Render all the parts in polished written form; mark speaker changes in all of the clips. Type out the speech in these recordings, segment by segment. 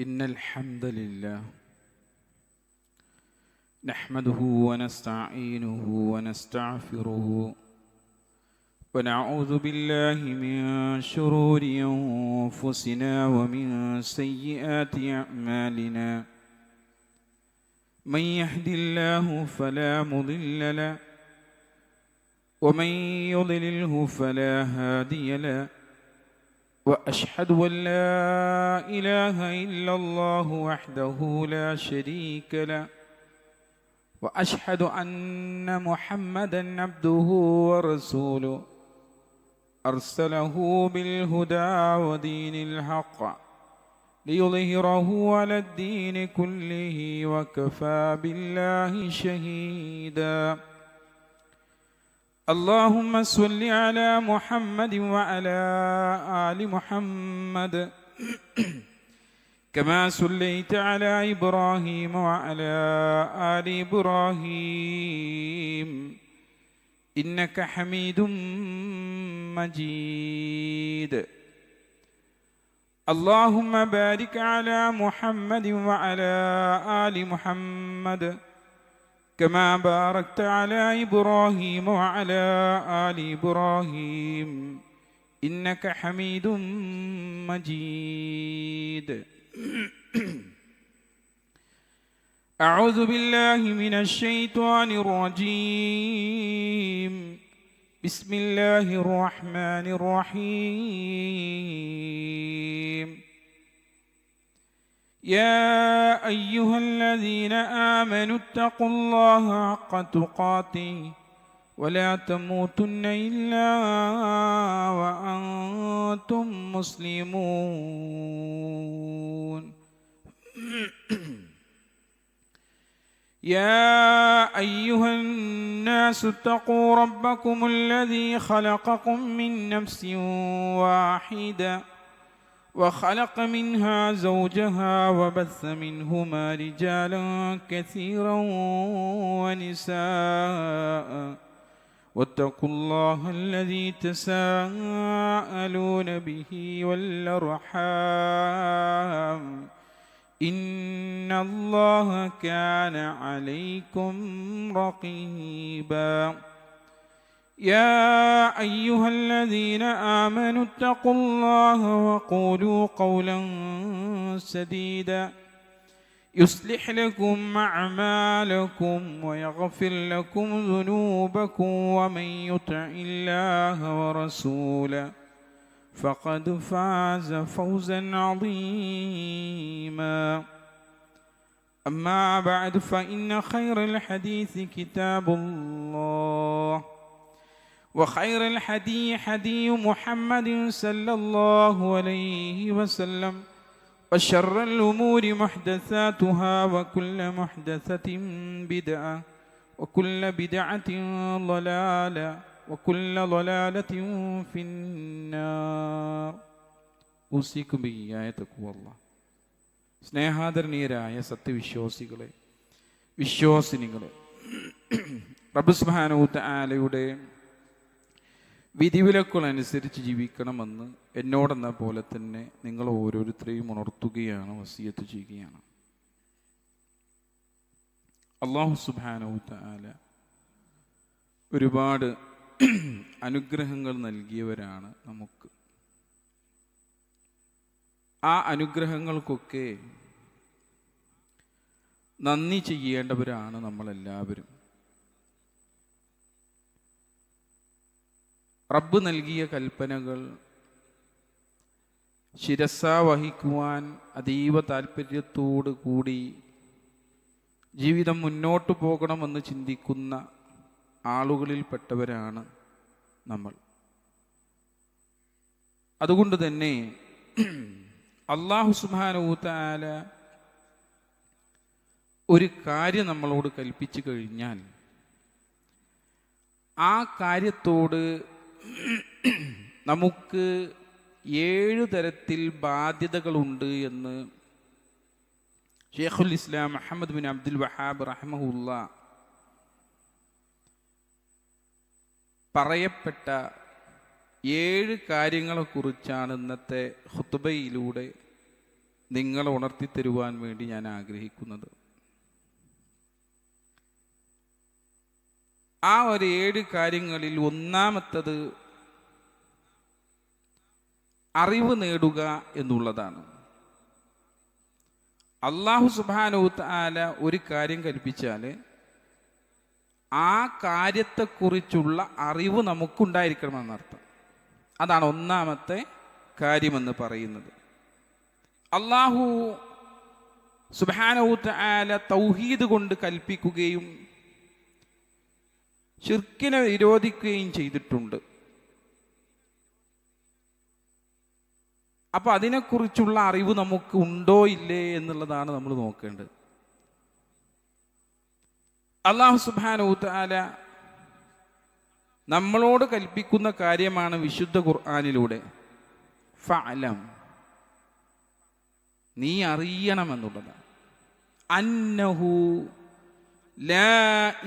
Speaker 1: إن الحمد لله نحمده ونستعينه ونستغفره ونعوذ بالله من شرور أنفسنا ومن سيئات أعمالنا من يهد الله فلا مضل له ومن يضلله فلا هادي له وأشهد أن لا إله إلا الله وحده لا شريك له وأشهد أن محمدًا عبده ورسوله أرسله بالهدى ودين الحق ليظهره على الدين كله وكفى بالله شهيدا. اللهم صل على محمد وعلى آل محمد كما صليت على إبراهيم وعلى آل إبراهيم إنك حميد مجيد. اللهم بارك على محمد وعلى آل محمد كما باركت على إبراهيم وعلى آل إبراهيم إنك حميد مجيد. أعوذ بالله من الشيطان الرجيم. بسم الله الرحمن الرحيم. يا أيها الذين آمنوا اتقوا الله حق تقاته ولا تموتن إلا وأنتم مسلمون. يا أيها الناس اتقوا ربكم الذي خلقكم من نفس واحدة وخلق منها زوجها وبث منهما رجالا كثيرا ونساء واتقوا الله الذي تساءلون به والأرحام إن الله كان عليكم رقيبا. يا أيها الذين آمنوا اتقوا الله وقولوا قولا سديدا يصلح لكم أعمالكم ويغفر لكم ذنوبكم ومن يطع الله ورسوله فقد فاز فوزا عظيما. أما بعد فإن خير الحديث كتاب الله وخير الحدي حدي محمد صلى الله عليه وسلم وشر الأمور محدثاتها وكل محدثة بدعة وكل بدعة ضلالة وكل ضلالة في النار. أوصيكم بإياي تقوى الله. സ്നേഹാദരണീയരായ സത്യവിശ്വാസികളെ, വിശ്വാസിനികളെ, റബ്ബ് സുബ്ഹാനഹു തആലയുടെ വിധിവിലക്കുകളനുസരിച്ച് ജീവിക്കണമെന്ന് എന്നോടെന്ന പോലെ തന്നെ നിങ്ങൾ ഓരോരുത്തരെയും ഉണർത്തുകയാണ്, വസിയത്ത് ചെയ്യുകയാണ്. അല്ലാഹു സുബ്ഹാനഹു തആല ഒരുപാട് അനുഗ്രഹങ്ങൾ നൽകിയവരാണ് നമുക്ക്. ആ അനുഗ്രഹങ്ങൾക്കൊക്കെ നന്ദി ചെയ്യേണ്ടവരാണ് നമ്മളെല്ലാവരും. റബ്ബ് നൽകിയ കൽപ്പനകൾ ശിരസാ വഹിക്കുവാൻ അതീവ താല്പര്യത്തോടു കൂടി ജീവിതം മുന്നോട്ട് പോകണമെന്ന് ചിന്തിക്കുന്ന ആളുകളിൽപ്പെട്ടവരാണ് നമ്മൾ. അതുകൊണ്ട് തന്നെ അല്ലാഹു സുബ്ഹാനഹു തആല ഒരു കാര്യം നമ്മളോട് കൽപ്പിച്ചു കഴിഞ്ഞാൽ ആ കാര്യത്തോട് നമുക്ക് 7 തരത്തിൽ ബാധ്യതകളുണ്ട് എന്ന് ഷെയ്ഖുൽ ഇസ്ലാം മുഹമ്മദ് ബിൻ അബ്ദുൽ വഹാബ് റഹിമഹുല്ലാ പറയപ്പെട്ട 7 കാര്യങ്ങളെക്കുറിച്ചാണ് ഇന്നത്തെ ഖുത്ബയിലൂടെ നിങ്ങളെ ഉണർത്തിത്തരുവാൻ വേണ്ടി ഞാൻ ആഗ്രഹിക്കുന്നത്. ആ ഒരു 7 കാര്യങ്ങളിൽ ഒന്നാമത്തത് അറിവ് നേടുക എന്നുള്ളതാണ്. അല്ലാഹു സുബ്ഹാനഹു വ തആല ഒരു കാര്യം കൽപ്പിച്ചാൽ ആ കാര്യത്തെക്കുറിച്ചുള്ള അറിവ് നമുക്കുണ്ടായിരിക്കണമെന്നർത്ഥം. അതാണ് ഒന്നാമത്തെ കാര്യമെന്ന് പറയുന്നത്. അല്ലാഹു സുബ്ഹാനഹു വ തആല തൗഹീദ് കൊണ്ട് കൽപ്പിക്കുകയും ശിർക്കിനെ വിരോധിക്കുകയും ചെയ്തിട്ടുണ്ട്. അപ്പൊ അതിനെക്കുറിച്ചുള്ള അറിവ് നമുക്ക് ഉണ്ടോ ഇല്ലേ എന്നുള്ളതാണ് നമ്മൾ നോക്കേണ്ടത്. അല്ലാഹു സുബ്ഹാനഹു വ തആല നമ്മളോട് കൽപ്പിക്കുന്ന കാര്യമാണ് വിശുദ്ധ ഖുർആനിലൂടെ ഫഅലം, നീ അറിയണമെന്നുള്ളതാണ്. അന്നഹു ലാ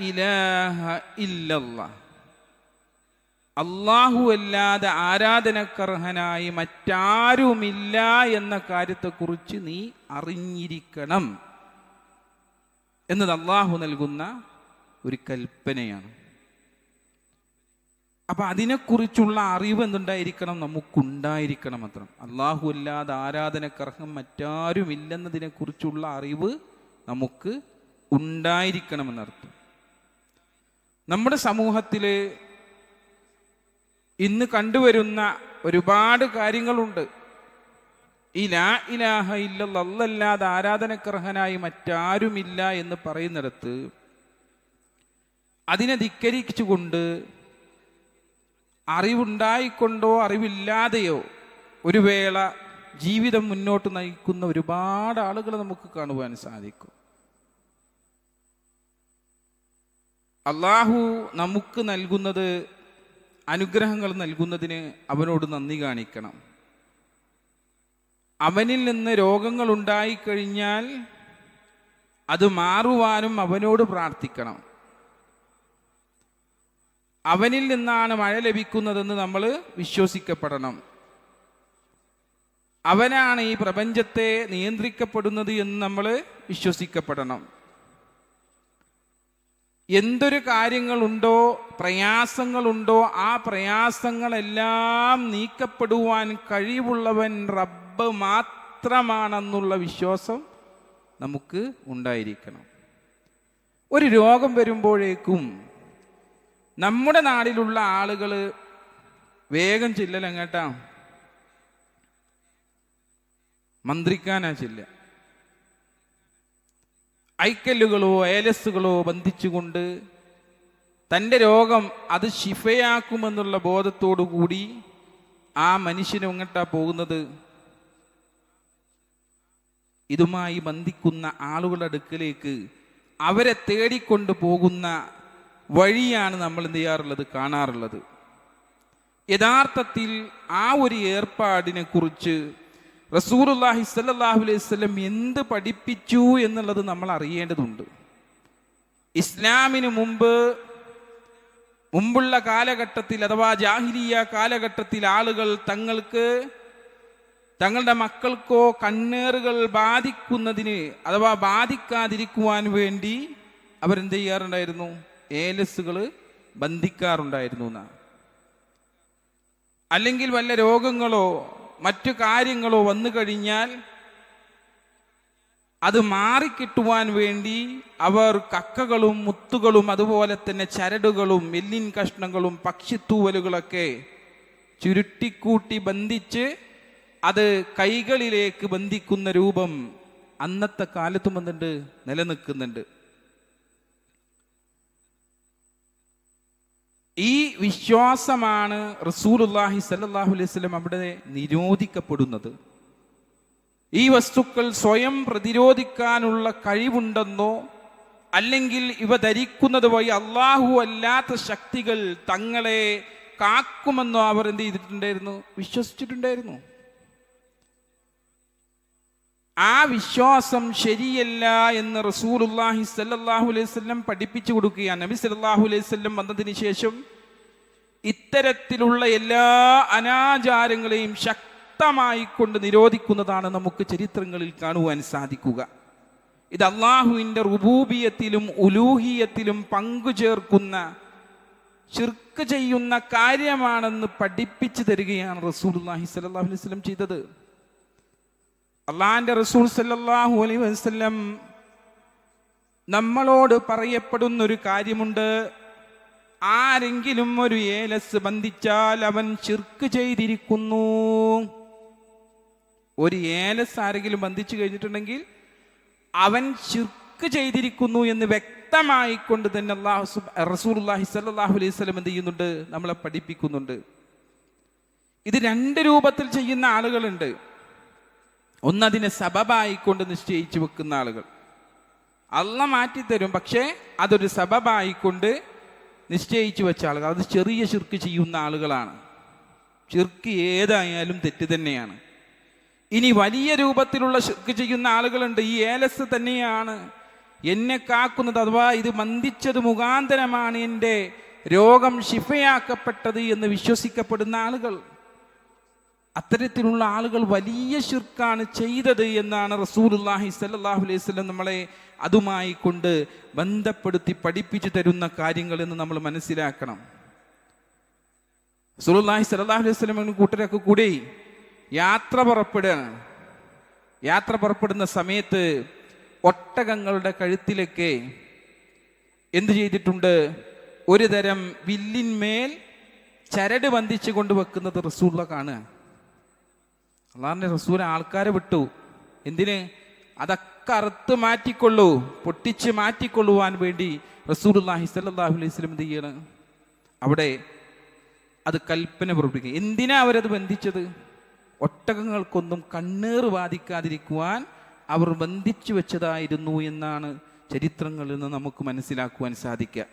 Speaker 1: ഇലാഹ ഇല്ലല്ലാഹ്, അല്ലാഹു അല്ലാതെ ആരാധനക്കർഹനായി മറ്റാരുമില്ല എന്ന കാര്യത്തെക്കുറിച്ച് നീ അറിഞ്ഞിരിക്കണം എന്നത് അല്ലാഹു നൽകുന്ന ഒരു കൽപ്പനയാണ്. അപ്പൊ അതിനെക്കുറിച്ചുള്ള അറിവ് എന്തുണ്ടായിരിക്കണം? നമുക്കുണ്ടായിരിക്കണം മാത്രം. അല്ലാഹു അല്ലാതെ ആരാധനക്കർഹം മറ്റാരുമില്ലെന്നതിനെ കുറിച്ചുള്ള അറിവ് നമുക്ക് ഉണ്ടായിരിക്കണമെന്നർത്ഥം. നമ്മുടെ സമൂഹത്തിൽ ഇന്ന് കണ്ടുവരുന്ന ഒരുപാട് കാര്യങ്ങളുണ്ട്. ഈ ലാ ഇലാഹ ഇല്ലല്ലാഹ്, അല്ലാതെ ആരാധനക്കർഹനായി മറ്റാരുമില്ല എന്ന് പറയുന്നിടത്ത് അതിനെ ധിക്കരിച്ചുകൊണ്ട് അറിവുണ്ടായിക്കൊണ്ടോ അറിവില്ലാതെയോ ഒരു വേള ജീവിതം മുന്നോട്ട് നയിക്കുന്ന ഒരുപാട് ആളുകൾ നമുക്ക് കാണുവാൻ സാധിക്കും. അല്ലാഹു നമുക്ക് നൽകുന്നത്, അനുഗ്രഹങ്ങൾ നൽകുന്നതിന് അവനോട് നന്ദി കാണിക്കണം. അവനിൽ നിന്ന് രോഗങ്ങൾ ഉണ്ടായിക്കഴിഞ്ഞാൽ അത് മാറുവാനും അവനോട് പ്രാർത്ഥിക്കണം. അവനിൽ നിന്നാണ് മഴ ലഭിക്കുന്നതെന്ന് നമ്മൾ വിശ്വസിക്കപ്പെടണം. അവനാണ് ഈ പ്രപഞ്ചത്തെ നിയന്ത്രിക്കപ്പെടുന്നത് എന്ന് നമ്മൾ വിശ്വസിക്കപ്പെടണം. എന്തൊരു കാര്യങ്ങളുണ്ടോ, പ്രയാസങ്ങളുണ്ടോ, ആ പ്രയാസങ്ങളെല്ലാം നീക്കപ്പെടുവാൻ കഴിവുള്ളവൻ റബ്ബ് മാത്രമാണെന്നുള്ള വിശ്വാസം നമുക്ക് ഉണ്ടായിരിക്കണം. ഒരു രോഗം വരുമ്പോഴേക്കും നമ്മുടെ നാട്ടിലുള്ള ആളുകൾ വേഗം ചെല്ലലങ്ങട്ടാ മന്ത്രിക്കാനാ ചെല്ല. ഐക്കല്ലുകളോ ഏലസുകളോ ബന്ധിച്ചുകൊണ്ട് തൻ്റെ രോഗം അത് ശിഫയാക്കുമെന്നുള്ള ബോധത്തോടു കൂടി ആ മനുഷ്യന് എങ്ങട്ടാ പോകുന്നത്? ഇതുമായി ബന്ധിക്കുന്ന ആളുകളുടെ അടുക്കലേക്ക് അവരെ തേടിക്കൊണ്ട് പോകുന്ന വഴിയാണ് നമ്മൾ എന്ത് ചെയ്യാറുള്ളത്, കാണാറുള്ളത്. യഥാർത്ഥത്തിൽ ആ ഒരു ഏർപ്പാടിനെ കുറിച്ച് റസൂലുള്ളാഹി സ്വല്ലല്ലാഹു അലൈഹി വസല്ലം എന്ത് പഠിപ്പിച്ചു എന്നുള്ളത് നമ്മൾ അറിയേണ്ടതുണ്ട്. ഇസ്ലാമിന് മുമ്പുള്ള കാലഘട്ടത്തിൽ അഥവാ ജാഹിലിയ കാലഘട്ടത്തിൽ ആളുകൾ തങ്ങളുടെ മക്കൾക്കോ കണ്ണേറുകൾ ബാധിക്കുന്നതിന് അഥവാ ബാധിക്കാതിരിക്കുവാൻ വേണ്ടി അവരെന്ത് ചെയ്യാറുണ്ടായിരുന്നു? ഏലസുകൾ ബന്ധിക്കാറുണ്ടായിരുന്നു എന്നാ. അല്ലെങ്കിൽ വല്ല രോഗങ്ങളോ മറ്റു കാര്യങ്ങളോ വന്നു കഴിഞ്ഞാൽ അത് മാറിക്കിട്ടുവാൻ വേണ്ടി അവർ കക്കകളും മുത്തുകളും അതുപോലെ തന്നെ ചരടുകളും എല്ലിൻ കഷ്ണങ്ങളും പക്ഷിത്തൂവലുകളൊക്കെ ചുരുട്ടിക്കൂട്ടി ബന്ധിച്ച് അത് കൈകളിലേക്ക് ബന്ധിക്കുന്ന രൂപം അന്നത്തെ കാലത്തും എന്തുണ്ട്, നിലനിൽക്കുന്നുണ്ട്. ഈ വിശ്വാസമാണ് റസൂലുള്ളാഹി സ്വല്ലല്ലാഹു അലൈഹി വസല്ലം അവിടെ നിരോധിക്കപ്പെടുന്നത്. ഈ വസ്തുക്കൾ സ്വയം പ്രതിരോധിക്കാനുള്ള കഴിവുണ്ടെന്നോ അല്ലെങ്കിൽ ഇവ ധരിക്കുന്നത് വഴി അല്ലാഹു അല്ലാത്ത ശക്തികൾ തങ്ങളെ കാക്കുമെന്നോ അവർ എന്ത് ചെയ്തിട്ടുണ്ടായിരുന്നു? വിശ്വസിച്ചിട്ടുണ്ടായിരുന്നു. ആ വിശ്വാസം ശരിയല്ല എന്ന് റസൂലുള്ളാഹി സ്വല്ലല്ലാഹു അലൈഹി വസല്ലം പഠിപ്പിച്ചു കൊടുക്കുകയാണ്. നബി സല്ലല്ലാഹു അലൈഹി വസല്ലം വന്നതിന് ശേഷം ഇത്തരത്തിലുള്ള എല്ലാ അനാചാരങ്ങളെയും ശക്തമായി ശക്തമായി കൊണ്ട് നിരോധിക്കുന്നതാണ് നമുക്ക് ചരിത്രങ്ങളിൽ കാണുവാൻ സാധിക്കുക. ഇത് അള്ളാഹുവിൻ്റെ റുബൂബിയത്തിലും ഉലൂഹിയത്തിലും പങ്കുചേർക്കുന്ന ശിർക്ക് ചെയ്യുന്ന കാര്യമാണെന്ന് പഠിപ്പിച്ചു തരികയാണ് റസൂലുള്ളാഹി സ്വല്ലല്ലാഹു അലൈഹി വസല്ലം ചെയ്തത്. അള്ളാഹിന്റെ റസൂൽ സ്വല്ലല്ലാഹു അലൈഹി വസല്ലം നമ്മളോട് പറയപ്പെടുന്ന ഒരു കാര്യമുണ്ട്. ആരെങ്കിലും ഒരു ഏലസ് ബന്ധിച്ചാൽ അവൻ ശിർക്ക് ചെയ്തിരിക്കുന്നു. ഒരു ഏലസ് ആരെങ്കിലും ബന്ധിച്ചു കഴിഞ്ഞിട്ടുണ്ടെങ്കിൽ അവൻ ശിർക്ക് ചെയ്തിരിക്കുന്നു എന്ന് വ്യക്തമായിക്കൊണ്ട് തന്നെ റസൂലുള്ളാഹി സ്വല്ലല്ലാഹു അലൈഹി വസല്ലം എന്ത് ചെയ്യുന്നുണ്ട്? നമ്മളെ പഠിപ്പിക്കുന്നുണ്ട്. ഇത് രണ്ട് രൂപത്തിൽ ചെയ്യുന്ന ആളുകളുണ്ട്. ഒന്നതിനെ സബബായിക്കൊണ്ട് നിശ്ചയിച്ചു വെക്കുന്ന ആളുകൾ. അള്ളാഹ് മാറ്റിത്തരും, പക്ഷേ അതൊരു സബബായിക്കൊണ്ട് നിശ്ചയിച്ചു വെച്ച ആളുകൾ. അത് ചെറിയ ശിർക്ക് ചെയ്യുന്ന ആളുകളാണ്. ശിർക്ക് ഏതായാലും തെറ്റ് തന്നെയാണ്. ഇനി വലിയ രൂപത്തിലുള്ള ശിർക്ക് ചെയ്യുന്ന ആളുകളുണ്ട്. ഈ ഏലസ് തന്നെയാണ് എന്നെ കാക്കുന്നത്, അഥവാ ഇത് മന്ദിച്ചത് മുഖാന്തരമാണ് എൻ്റെ രോഗം ശിഫയാക്കപ്പെട്ടത് എന്ന് വിശ്വസിക്കപ്പെടുന്ന ആളുകൾ. അത്തരത്തിലുള്ള ആളുകൾ വലിയ ശിർക്കാണ് ചെയ്തത് എന്നാണ് റസൂലുള്ളാഹി സ്വല്ലല്ലാഹു അലൈഹി വസല്ലം നമ്മളെ അതുമായി കൊണ്ട് ബന്ധപ്പെടുത്തി പഠിപ്പിച്ചു തരുന്ന കാര്യങ്ങൾ എന്ന് നമ്മൾ മനസ്സിലാക്കണം. റസൂലുള്ളാഹി സ്വല്ലല്ലാഹു അലൈഹി വസല്ലം കൂട്ടരൊക്കെ കൂടി യാത്ര പുറപ്പെടുന്ന സമയത്ത് ഒട്ടകങ്ങളുടെ കഴുത്തിലൊക്കെ എന്ത് ചെയ്തിട്ടുണ്ട്? ഒരു തരം വില്ലിന്മേൽ ചരട് ബന്ധിച്ചു കൊണ്ടുവെക്കുന്നത് റസൂലുള്ള കാണുക. അള്ളാഹുവിന്റെ റസൂൽ ആൾക്കാരെ വിട്ടു. എന്തിന്? അതൊക്കെ അറുത്ത് മാറ്റിക്കൊള്ളൂ, പൊട്ടിച്ച് മാറ്റിക്കൊള്ളുവാൻ വേണ്ടി റസൂലുള്ളാഹി സ്വല്ലല്ലാഹു അലൈഹി വസല്ലം എന്ത് ചെയ്യണം? അവിടെ അത് കൽപ്പന പുറപ്പെടുവിക്കുക. എന്തിനാ അവരത് ബന്ധിച്ചത്? ഒട്ടകങ്ങൾക്കൊന്നും കണ്ണേറ് ബാധിക്കാതിരിക്കുവാൻ അവർ ബന്ധിച്ചു വെച്ചതായിരുന്നു എന്നാണ് ചരിത്രങ്ങളിൽ നിന്ന് നമുക്ക് മനസ്സിലാക്കുവാൻ സാധിക്കുക.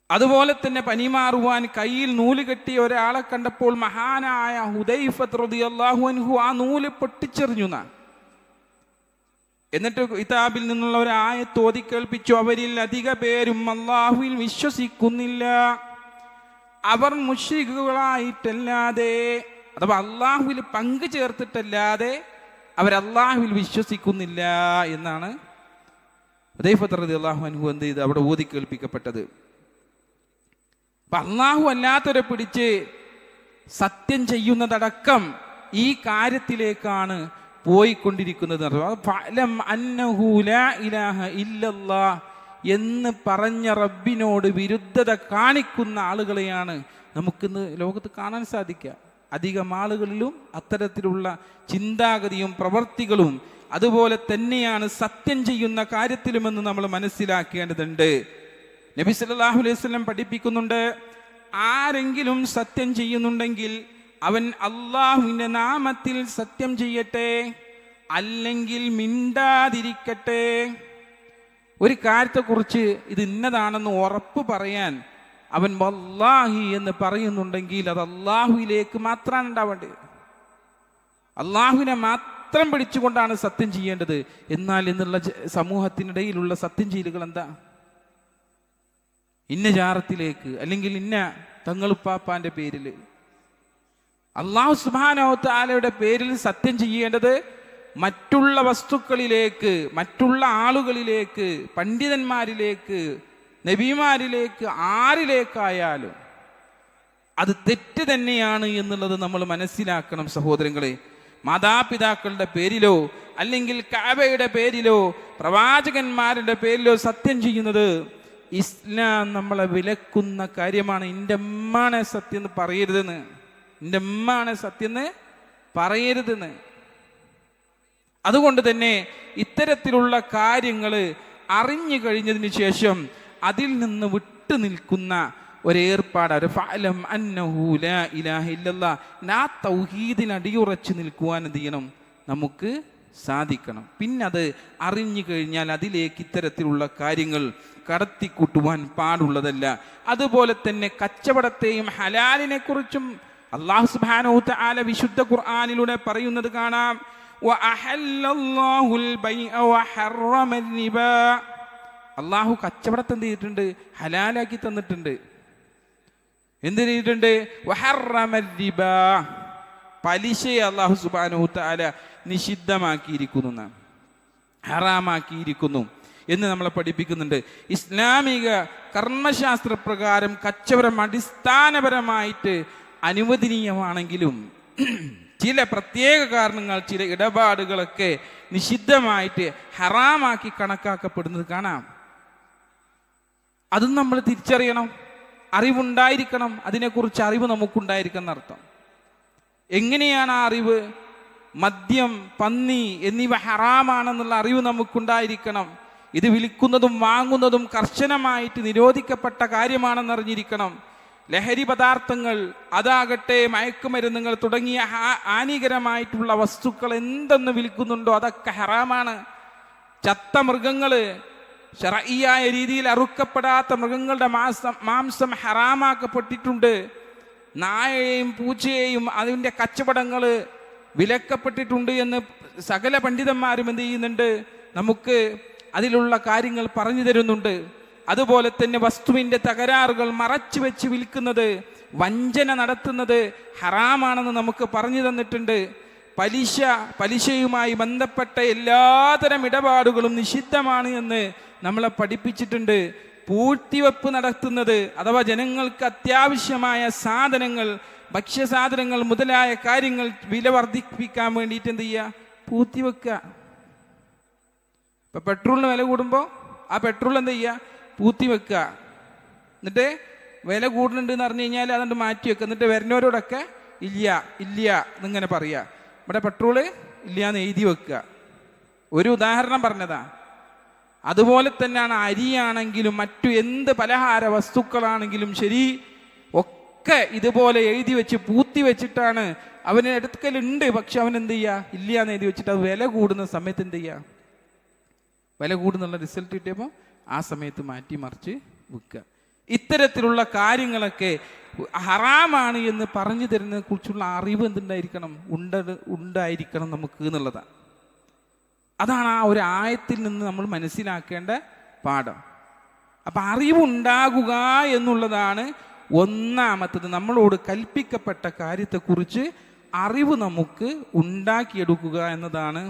Speaker 1: അതുപോലെ തന്നെ പനി മാറുവാൻ കയ്യിൽ നൂല് കെട്ടിയ ഒരാളെ കണ്ടപ്പോൾ മഹാനായ ഹുദൈഫത്ത് റളിയല്ലാഹു അൻഹു ആ നൂല് പൊട്ടിച്ചെറിഞ്ഞു. എന്നിട്ട് കിതാബിൽ നിന്നുള്ള ഒരു ആയത്ത് ഓതി കേൾപ്പിച്ചു. അവരിൽ അധിക പേരും അല്ലാഹുവിൽ വിശ്വസിക്കുന്നില്ല, അവർ മുശ്രിക്കുകളായിട്ടല്ലാതെ, അഥവാ അള്ളാഹുവിൽ പങ്കു ചേർത്തിട്ടല്ലാതെ അവർ അള്ളാഹുവിൽ വിശ്വസിക്കുന്നില്ല എന്നാണ് ഹുദൈഫത്ത് റളിയല്ലാഹു അൻഹു എന്ത് ചെയ്ത് അവിടെ ഓതി കേൾപ്പിക്കപ്പെട്ടത്. അപ്പൊ അള്ളാഹു അല്ലാത്തവരെ പിടിച്ച് സത്യം ചെയ്യുന്നതടക്കം ഈ കാര്യത്തിലേക്കാണ് പോയിക്കൊണ്ടിരിക്കുന്നത്. എന്ന് പറഞ്ഞ റബ്ബിനോട് വിരുദ്ധത കാണിക്കുന്ന ആളുകളെയാണ് നമുക്കിന്ന് ലോകത്ത് കാണാൻ സാധിക്കുക. അധികം ആളുകളിലും അത്തരത്തിലുള്ള ചിന്താഗതിയും പ്രവർത്തികളും അതുപോലെ തന്നെയാണ് സത്യം ചെയ്യുന്ന കാര്യത്തിലുമെന്ന് നമ്മൾ മനസ്സിലാക്കേണ്ടതുണ്ട്. നബി സല്ലല്ലാഹു അലൈഹി വസല്ലം പഠിപ്പിക്കുന്നുണ്ട്, ആരെങ്കിലും സത്യം ചെയ്യുന്നുണ്ടെങ്കിൽ അവൻ അള്ളാഹുവിൻ്റെ നാമത്തിൽ സത്യം ചെയ്യട്ടെ, അല്ലെങ്കിൽ മിണ്ടാതിരിക്കട്ടെ. ഒരു കാര്യത്തെക്കുറിച്ച് ഇത് ഇന്നതാണെന്ന് ഉറപ്പ് പറയാൻ അവൻ വല്ലാഹി എന്ന് പറയുന്നുണ്ടെങ്കിൽ അത് അള്ളാഹുവിലേക്ക് മാത്രമാണ് ഉണ്ടാവേണ്ടത്. അള്ളാഹുവിനെ മാത്രം പിടിച്ചുകൊണ്ടാണ് സത്യം ചെയ്യേണ്ടത്. എന്നാൽ എന്നുള്ള സമൂഹത്തിനിടയിലുള്ള സത്യം ചെയ്യലുകൾ എന്താ? ഇന്ന ജാറത്തിലേക്ക്, അല്ലെങ്കിൽ ഇന്ന തങ്ങളുപ്പാപ്പാന്റെ പേരിൽ, അല്ലാഹു സുബ്ഹാനഹു വ തആലയുടെ പേരിൽ സത്യം ചെയ്യേണ്ടത് മറ്റുള്ള വസ്തുക്കളിലേക്ക്, മറ്റുള്ള ആളുകളിലേക്ക്, പണ്ഡിതന്മാരിലേക്ക്, നബിമാരിലേക്ക്, ആരിലേക്കായാലും അത് തെറ്റ് തന്നെയാണ് എന്നുള്ളത് നമ്മൾ മനസ്സിലാക്കണം സഹോദരങ്ങളെ. മാതാപിതാക്കളുടെ പേരിലോ അല്ലെങ്കിൽ കഅബയുടെ പേരിലോ പ്രവാചകന്മാരുടെ പേരിലോ സത്യം ചെയ്യുന്നത് ഇസ്ലാം നമ്മളെ വിലക്കുന്ന കാര്യമാണ്. എൻ്റെ ഉമ്മാനെ സത്യം എന്ന് പറയരുതെന്ന്, എൻ്റെ ഉമ്മാനെ സത്യം എന്ന് പറയരുതെന്ന്. അതുകൊണ്ട് തന്നെ ഇത്തരത്തിലുള്ള കാര്യങ്ങൾ അറിഞ്ഞു കഴിഞ്ഞതിന് ശേഷം അതിൽ നിന്ന് വിട്ടു നിൽക്കുന്ന ഒരേർപ്പാട്, ഒരു ഫഅലം അന്നഹു ലാ ഇലാഹ ഇല്ലല്ലാഹ്, ആ തൗഹീദിൽ അടിയുറച്ച് നിൽക്കുവാൻ എന്ത് ചെയ്യണം? നമുക്ക് സാധിക്കണം. പിന്നെ അത് അറിഞ്ഞു കഴിഞ്ഞാൽ അതിലേക്ക് ഇത്തരത്തിലുള്ള കാര്യങ്ങൾ കടത്തിക്കൂട്ടുവാൻ പാടുള്ളതല്ല. അതുപോലെ തന്നെ കച്ചവടത്തെയും ഹലാലിനെ കുറിച്ചും അല്ലാഹു സുബ്ഹാനഹു വ തആല വിശുദ്ധ ഖുർആനിലൂടെ പറയുന്നത് കാണാം. വഅഹല്ലല്ലാഹുൽ ബൈഅ വഹറമൽ റിബാ. അല്ലാഹു കച്ചവടത്തെ എന്ത് ചെയ്തിട്ടുണ്ട്? ഹലാലാക്കി തന്നിട്ടുണ്ട്. എന്ത് ചെയ്തിട്ടുണ്ട്? വഹറമൽ റിബാ. പലിശയെ അല്ലാഹു സുബ്ഹാനഹു തആല നിഷിദ്ധമാക്കിയിരിക്കുന്നു, ഹറാമാക്കിയിരിക്കുന്നു എന്ന് നമ്മളെ പഠിപ്പിക്കുന്നുണ്ട്. ഇസ്ലാമിക കർമ്മശാസ്ത്ര പ്രകാരം കച്ചവടം അടിസ്ഥാനപരമായിട്ട് അനുവദനീയമാണെങ്കിലും ചില പ്രത്യേക കാരണങ്ങൾ, ചില ഇടപാടുകളൊക്കെ നിഷിദ്ധമായിട്ട് ഹറാമാക്കി കണക്കാക്കപ്പെടുന്നത് കാണാം. അതും നമ്മൾ തിരിച്ചറിയണം, അറിവുണ്ടായിരിക്കണം. അതിനെക്കുറിച്ച് അറിവ് നമുക്കുണ്ടായിരിക്കണം എന്നർത്ഥം. എങ്ങനെയാണ് ആ അറിവ്? മദ്യം, പന്നി എന്നിവ ഹറാമാണെന്നുള്ള അറിവ് നമുക്കുണ്ടായിരിക്കണം. ഇത് വിൽക്കുന്നതും വാങ്ങുന്നതും കർശനമായിട്ട് നിരോധിക്കപ്പെട്ട കാര്യമാണെന്നറിഞ്ഞിരിക്കണം. ലഹരി പദാർത്ഥങ്ങൾ, അതാകട്ടെ മയക്കുമരുന്നുകൾ തുടങ്ങിയ ഹാനികരമായിട്ടുള്ള വസ്തുക്കൾ എന്തെന്ന് വിൽക്കുന്നുണ്ടോ അതൊക്കെ ഹറാമാണ്. ചത്ത മൃഗങ്ങള്, ശർഈയായ രീതിയിൽ അറുക്കപ്പെടാത്ത മൃഗങ്ങളുടെ മാംസം ഹറാമാക്കപ്പെട്ടിട്ടുണ്ട്. നായയെയും പൂച്ചയെയും അതിൻ്റെ കച്ചവടങ്ങൾ വിലക്കപ്പെട്ടിട്ടുണ്ട് എന്ന് സകല പണ്ഡിതന്മാരും എന്ത് ചെയ്യുന്നുണ്ട്, നമുക്ക് അതിലുള്ള കാര്യങ്ങൾ പറഞ്ഞു തരുന്നുണ്ട്. അതുപോലെ തന്നെ വസ്തുവിൻ്റെ തകരാറുകൾ മറച്ചു വെച്ച് വിൽക്കുന്നത്, വഞ്ചന നടത്തുന്നത് ഹറാമാണെന്ന് നമുക്ക് പറഞ്ഞു തന്നിട്ടുണ്ട്. പലിശയുമായി ബന്ധപ്പെട്ട എല്ലാതരം ഇടപാടുകളും നിഷിദ്ധമാണ് എന്ന് നമ്മളെ പഠിപ്പിച്ചിട്ടുണ്ട്. പൂഴ്ത്തിവെപ്പ് നടത്തുന്നത്, അഥവാ ജനങ്ങൾക്ക് അത്യാവശ്യമായ സാധനങ്ങൾ, ഭക്ഷ്യസാധനങ്ങൾ മുതലായ കാര്യങ്ങൾ വില വർദ്ധിപ്പിക്കാൻ വേണ്ടിയിട്ട് എന്ത് ചെയ്യുക, പൂഴ്ത്തിവെക്കുക. ഇപ്പം പെട്രോളിന് വില കൂടുമ്പോൾ ആ പെട്രോൾ എന്ത് ചെയ്യുക, പൂഴ്ത്തിവെക്കുക. എന്നിട്ട് വില കൂടുന്നുണ്ട് എന്ന് പറഞ്ഞു കഴിഞ്ഞാൽ അതുകൊണ്ട് മാറ്റി വെക്കുക. എന്നിട്ട് വരുന്നവരോടൊക്കെ ഇല്ല ഇല്ല എന്നിങ്ങനെ പറയുക. ഇവിടെ പെട്രോള് ഇല്ല എന്ന് എഴുതി വെക്കുക. ഒരു ഉദാഹരണം പറഞ്ഞതാ. അതുപോലെ തന്നെയാണ് അരിയാണെങ്കിലും മറ്റു എന്ത് പലഹാര വസ്തുക്കളാണെങ്കിലും ശരി, ഒക്കെ ഇതുപോലെ എഴുതി വെച്ച് പൂത്തി വെച്ചിട്ടാണ്. അവന് എടുക്കലുണ്ട്, പക്ഷെ അവൻ എന്ത് ചെയ്യുക, ഇല്ല എന്ന് എഴുതി വെച്ചിട്ട് അത് വില കൂടുന്ന സമയത്ത് എന്ത് ചെയ്യുക, വില കൂടുന്നുള്ള റിസൾട്ട് കിട്ടിയപ്പോൾ ആ സമയത്ത് മാറ്റി മറിച്ച് വിൽക്കുക. ഇത്തരത്തിലുള്ള കാര്യങ്ങളൊക്കെ ഹറാമാണ് എന്ന് പറഞ്ഞു തരുന്നതിനെ കുറിച്ചുള്ള അറിവ് എന്തുണ്ടായിരിക്കണം, ഉണ്ടായിരിക്കണം നമുക്ക് എന്നുള്ളതാണ്. അതാണ് ആ ഒരു ആയത്തിൽ നിന്ന് നമ്മൾ മനസ്സിലാക്കേണ്ട പാഠം. അപ്പം അറിവുണ്ടാകുക എന്നുള്ളതാണ് ഒന്നാമത്തത്. നമ്മളോട് കൽപ്പിക്കപ്പെട്ട കാര്യത്തെക്കുറിച്ച് അറിവ് നമുക്ക് ഉണ്ടാക്കിയെടുക്കുക എന്നതാണ്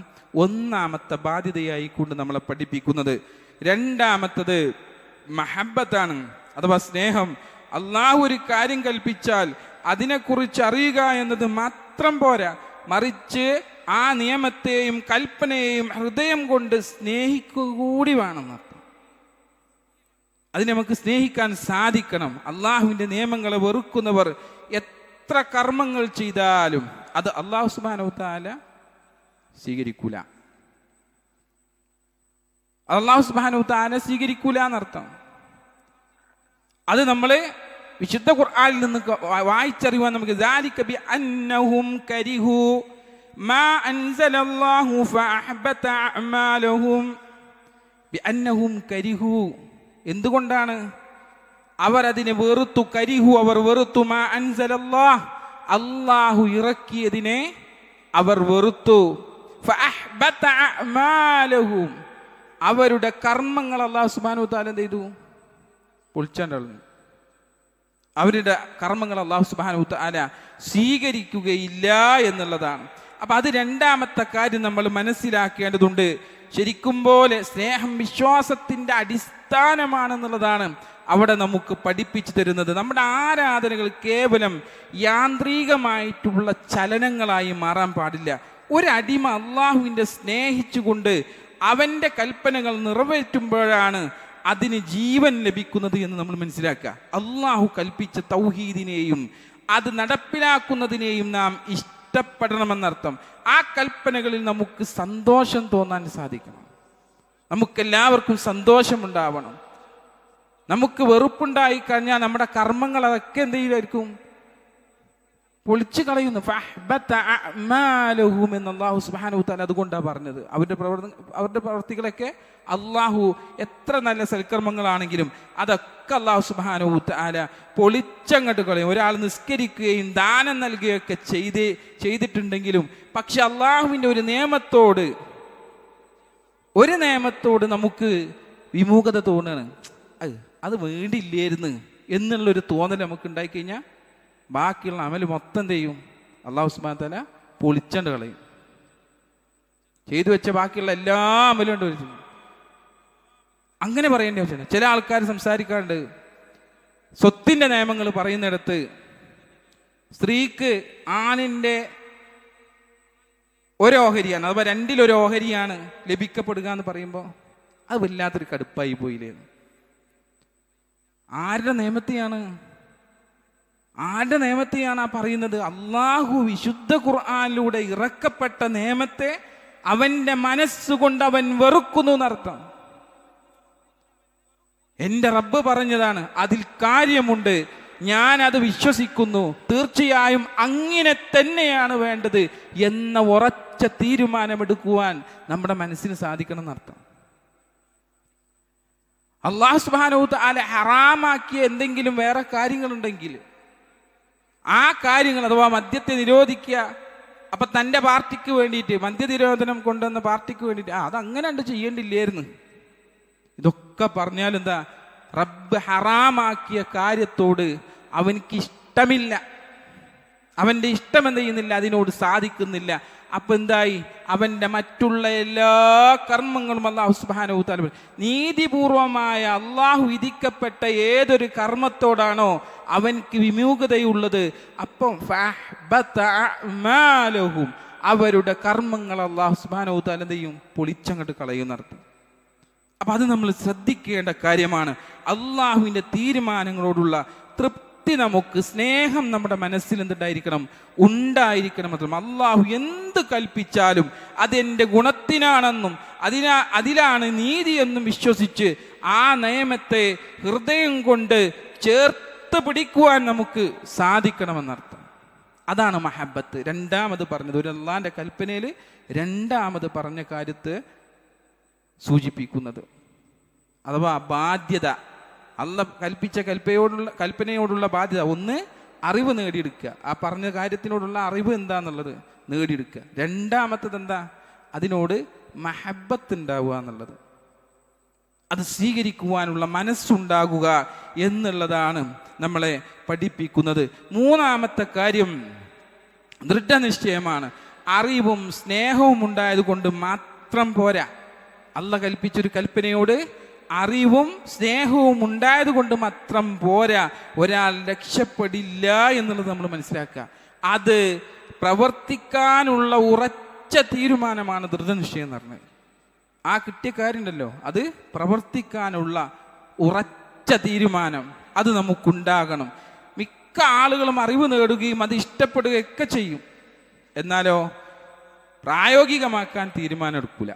Speaker 1: ഒന്നാമത്തെ ബാധ്യതയായി കൊണ്ട് നമ്മളെ പഠിപ്പിക്കുന്നത്. രണ്ടാമത്തത് മഹബ്ബത്താണ്, അഥവാ സ്നേഹം. അള്ളാഹു ഒരു കാര്യം കൽപ്പിച്ചാൽ അതിനെക്കുറിച്ച് അറിയുക എന്നത് മാത്രം പോരാ, മറിച്ച് ആ നിയമത്തെയും കൽപ്പനയെയും ഹൃദയം കൊണ്ട് സ്നേഹിക്കുക കൂടി വേണമെന്നർത്ഥം. അതിനെ നമുക്ക് സ്നേഹിക്കാൻ സാധിക്കണം. അള്ളാഹുവിൻ്റെ നിയമങ്ങളെ വെറുക്കുന്നവർ എത്ര കർമ്മങ്ങൾ ചെയ്താലും അത് അള്ളാഹു സുബ്ഹാനഹു തആല സ്വീകരിക്കൂല. അള്ളാഹു സുബ്ഹാനഹു തആല സ്വീകരിക്കൂല എന്നർത്ഥം. അത് നമ്മൾ വിശുദ്ധ ഖുർആനിൽ നിന്ന് വായിച്ചറിയുവാൻ നമുക്ക് ذَلِكَ بِأَنَّهُمْ كَرِهُوا مَا أَنزَلَ اللَّهُ فَأَحْبَطَ أَعْمَالَهُمْ بِأَنَّهُمْ كَرِهُوا. എന്തുകൊണ്ടാണ് അവരതിനെ വെറുത്തു? കരിഹു, അവർ വെറുത്തു. മാ അൻസലല്ലാഹ്, അല്ലാഹു ഇറക്കിയതിനെ അവർ വെറുത്തു. ഫഅഹ്ബത അഅ്മാലഹും, അവരുടെ കർമ്മങ്ങൾ അല്ലാഹു സുബ്ഹാനഹു തആല എന്ത് ചെയ്തു? പൊളിച്ചാണ്ടളഞ്ഞു. അവരുടെ കർമ്മങ്ങൾ അല്ലാഹു സുബ്ഹാനഹു തആല സ്വീകരിക്കുകയില്ല എന്നുള്ളതാണ്. അപ്പം അത് രണ്ടാമത്തെ കാര്യം നമ്മൾ മനസ്സിലാക്കേണ്ടതുണ്ട്. ശരിക്കും പോലെ സ്നേഹം വിശ്വാസത്തിൻ്റെ അടിസ്ഥാനമാണെന്നുള്ളതാണ് അവിടെ നമുക്ക് പഠിപ്പിച്ചു തരുന്നത്. നമ്മുടെ ആരാധനകൾ കേവലം യാന്ത്രികമായിട്ടുള്ള ചലനങ്ങളായി മാറാൻ പാടില്ല. ഒരടിമ അള്ളാഹുവിൻ്റെ സ്നേഹിച്ചുകൊണ്ട് അവൻ്റെ കൽപ്പനകൾ നിറവേറ്റുമ്പോഴാണ് അതിന് ജീവൻ ലഭിക്കുന്നത് എന്ന് നമ്മൾ മനസ്സിലാക്കുക. അള്ളാഹു കൽപ്പിച്ച തൗഹീദിനെയും അത് നടപ്പിലാക്കുന്നതിനെയും നാം ഇഷ്ടപ്പെടണമെന്നർത്ഥം. ആ കൽപ്പനകളിൽ നമുക്ക് സന്തോഷം തോന്നാൻ സാധിക്കണം. നമുക്കെല്ലാവർക്കും സന്തോഷമുണ്ടാവണം. നമുക്ക് വെറുപ്പുണ്ടായി കഴിഞ്ഞാൽ നമ്മുടെ കർമ്മങ്ങൾ അതൊക്കെ എന്ത് ചെയ്യുമായിരിക്കും? പൊളിച്ചു കളയുന്നു. ഫഅഹ്ബത അഅ്മാലഹും എന്ന് അല്ലാഹു സുബ്ഹാനഹു തആല അതുകൊണ്ടാണ് പറഞ്ഞത്. അവരുടെ പ്രവൃത്തികളൊക്കെ അള്ളാഹു എത്ര നല്ല സൽക്കർമ്മങ്ങളാണെങ്കിലും അതൊക്കെ അല്ലാഹു സുബ്ഹാനഹു തആല പൊളിച്ചങ്ങോട്ട് കളയും. ഒരാൾ നിസ്കരിക്കുകയും ദാനം നൽകുകയൊക്കെ ചെയ്തിട്ടുണ്ടെങ്കിലും പക്ഷെ അള്ളാഹുവിൻ്റെ ഒരു നിയമത്തോട് നമുക്ക് വിമുഖത തോന്നുകയാണ്. അത് വേണ്ടിയില്ലായിരുന്നു എന്നുള്ളൊരു തോന്നൽ നമുക്ക് ഉണ്ടായിക്കഴിഞ്ഞാൽ ബാക്കിയുള്ള അമൽ മൊത്തം ചെയ്യും അള്ളാഹു സുബ്ഹാനഹു വ തആല പൊളിച്ചണ്ട് കളയും. ചെയ്തു വെച്ച ബാക്കിയുള്ള എല്ലാ അമലും ഉണ്ട് ഒരു. അങ്ങനെ പറയേണ്ട ആവശ്യമില്ല. ചില ആൾക്കാർ സംസാരിക്കാറുണ്ട്, സ്വത്തിൻ്റെ നിയമങ്ങൾ പറയുന്നിടത്ത് സ്ത്രീക്ക് ആണിൻ്റെ ഓഹരിയാണ് അഥവാ രണ്ടിലൊരു ഓഹരിയാണ് ലഭിക്കപ്പെടുക എന്ന് പറയുമ്പോൾ അത് വല്ലാത്തൊരു കടുപ്പായി പോയില്ലേ. ആരുടെ നിയമത്തെയാണ് ആ പറയുന്നത്? അള്ളാഹു വിശുദ്ധ ഖുർആനിലൂടെ ഇറക്കപ്പെട്ട നിയമത്തെ അവന്റെ മനസ്സുകൊണ്ട് അവൻ വെറുക്കുന്നു എന്നർത്ഥം. എൻ്റെ റബ്ബ് പറഞ്ഞതാണ്, അതിൽ കാര്യമുണ്ട്, ഞാൻ അത് വിശ്വസിക്കുന്നു, തീർച്ചയായും അങ്ങനെ തന്നെയാണ് വേണ്ടത് എന്ന ഉറച്ച തീരുമാനമെടുക്കുവാൻ നമ്മുടെ മനസ്സിന് സാധിക്കണം എന്നർത്ഥം. അല്ലാഹു സുബ്ഹാനഹു വ തആല ഹറാമാക്കിയ എന്തെങ്കിലും വേറെ കാര്യങ്ങളുണ്ടെങ്കിൽ ആ കാര്യങ്ങൾ, അഥവാ മദ്യത്തെ നിരോധിക്കുക, അപ്പൊ തൻ്റെ പാർട്ടിക്ക് വേണ്ടിയിട്ട് മദ്യനിരോധനം കൊണ്ടുവന്ന പാർട്ടിക്ക് വേണ്ടിയിട്ട് അതങ്ങനെ ഉണ്ട് ചെയ്യേണ്ടില്ലായിരുന്നു. ഇതൊക്കെ പറഞ്ഞാൽ എന്താ? റബ്ബ് ഹറാമാക്കിയ കാര്യത്തോട് അവനിക്ക് ഇഷ്ടമില്ല, അവൻ്റെ ഇഷ്ടം എന്ത് ചെയ്യുന്നില്ല, അതിനോട് സാധിക്കുന്നില്ല. അപ്പൊ എന്തായി? അവൻ്റെ മറ്റുള്ള എല്ലാ കർമ്മങ്ങളും അല്ലാഹു സുബ്ഹാനഹു വ തആല നീതിപൂർവമായ അള്ളാഹു വിധിക്കപ്പെട്ട ഏതൊരു കർമ്മത്തോടാണോ അവൻക്ക് വിമുഖതയുള്ളത്, അപ്പം അവരുടെ കർമ്മങ്ങൾ അല്ലാഹു സുബ്ഹാനഹു വ തആല എന്ത് ചെയ്യും? പൊളിച്ചങ്ങോട്ട് കളയുന്നർത്ഥം. അപ്പൊ അത് നമ്മൾ ശ്രദ്ധിക്കേണ്ട കാര്യമാണ്. അള്ളാഹുവിൻ്റെ തീരുമാനങ്ങളോടുള്ള തൃപ്തി, നമുക്ക് സ്നേഹം നമ്മുടെ മനസ്സിൽ എന്തുണ്ടായിരിക്കണം? ഉണ്ടായിരിക്കണം. മാത്രം അള്ളാഹു എന്ത് കൽപ്പിച്ചാലും അതെൻ്റെ ഗുണത്തിനാണെന്നും അതിലാണ് നീതിയെന്നും വിശ്വസിച്ച് ആ നിയമത്തെ ഹൃദയം കൊണ്ട് ചേർത്ത് പിടിക്കുവാൻ നമുക്ക് സാധിക്കണമെന്നർത്ഥം. അതാണ് മഹബത്ത്. രണ്ടാമത് പറഞ്ഞത്, ഒരു അള്ളാഹിൻ്റെ കൽപ്പനയിൽ രണ്ടാമത് പറഞ്ഞ കാര്യത്തെ സൂചിപ്പിക്കുന്നത്, അഥവാ ബാധ്യത. അല്ലാഹ് കൽപ്പിച്ച കൽപ്പനയോടുള്ള ബാധ്യത. ഒന്ന്, അറിവ് നേടിയെടുക്കുക, ആ പറഞ്ഞ കാര്യത്തിനോടുള്ള അറിവ് എന്താന്നുള്ളത് നേടിയെടുക്കുക. രണ്ടാമത്തത് എന്താ? അതിനോട് മഹബത്ത് ഉണ്ടാവുക എന്നുള്ളത്, അത് സ്വീകരിക്കുവാനുള്ള മനസ്സുണ്ടാകുക എന്നുള്ളതാണ് നമ്മളെ പഠിപ്പിക്കുന്നത്. മൂന്നാമത്തെ കാര്യം ദൃഢനിശ്ചയമാണ്. അറിവും സ്നേഹവും ഉണ്ടായത് കൊണ്ട് മാത്രം പോരാ. അല്ലാഹ് കൽപ്പിച്ചൊരു കൽപ്പനയോട് അറിവും സ്നേഹവും ഉണ്ടായത് കൊണ്ട് മാത്രം പോരാ, ഒരാൾ രക്ഷപ്പെടില്ല എന്നുള്ളത് നമ്മൾ മനസ്സിലാക്കുക. അത് പ്രവർത്തിക്കാനുള്ള ഉറച്ച തീരുമാനമാണ് ദൃഢനിശ്ചയം എന്ന് പറഞ്ഞത്. ആ കിട്ടിയ കാര്യമുണ്ടല്ലോ, അത് പ്രവർത്തിക്കാനുള്ള ഉറച്ച തീരുമാനം അത് നമുക്കുണ്ടാകണം. മിക്ക ആളുകളും അറിവ് നേടുകയും അത് ഇഷ്ടപ്പെടുകയൊക്കെ ചെയ്യും, എന്നാലോ പ്രായോഗികമാക്കാൻ തീരുമാനം എടുക്കൂല.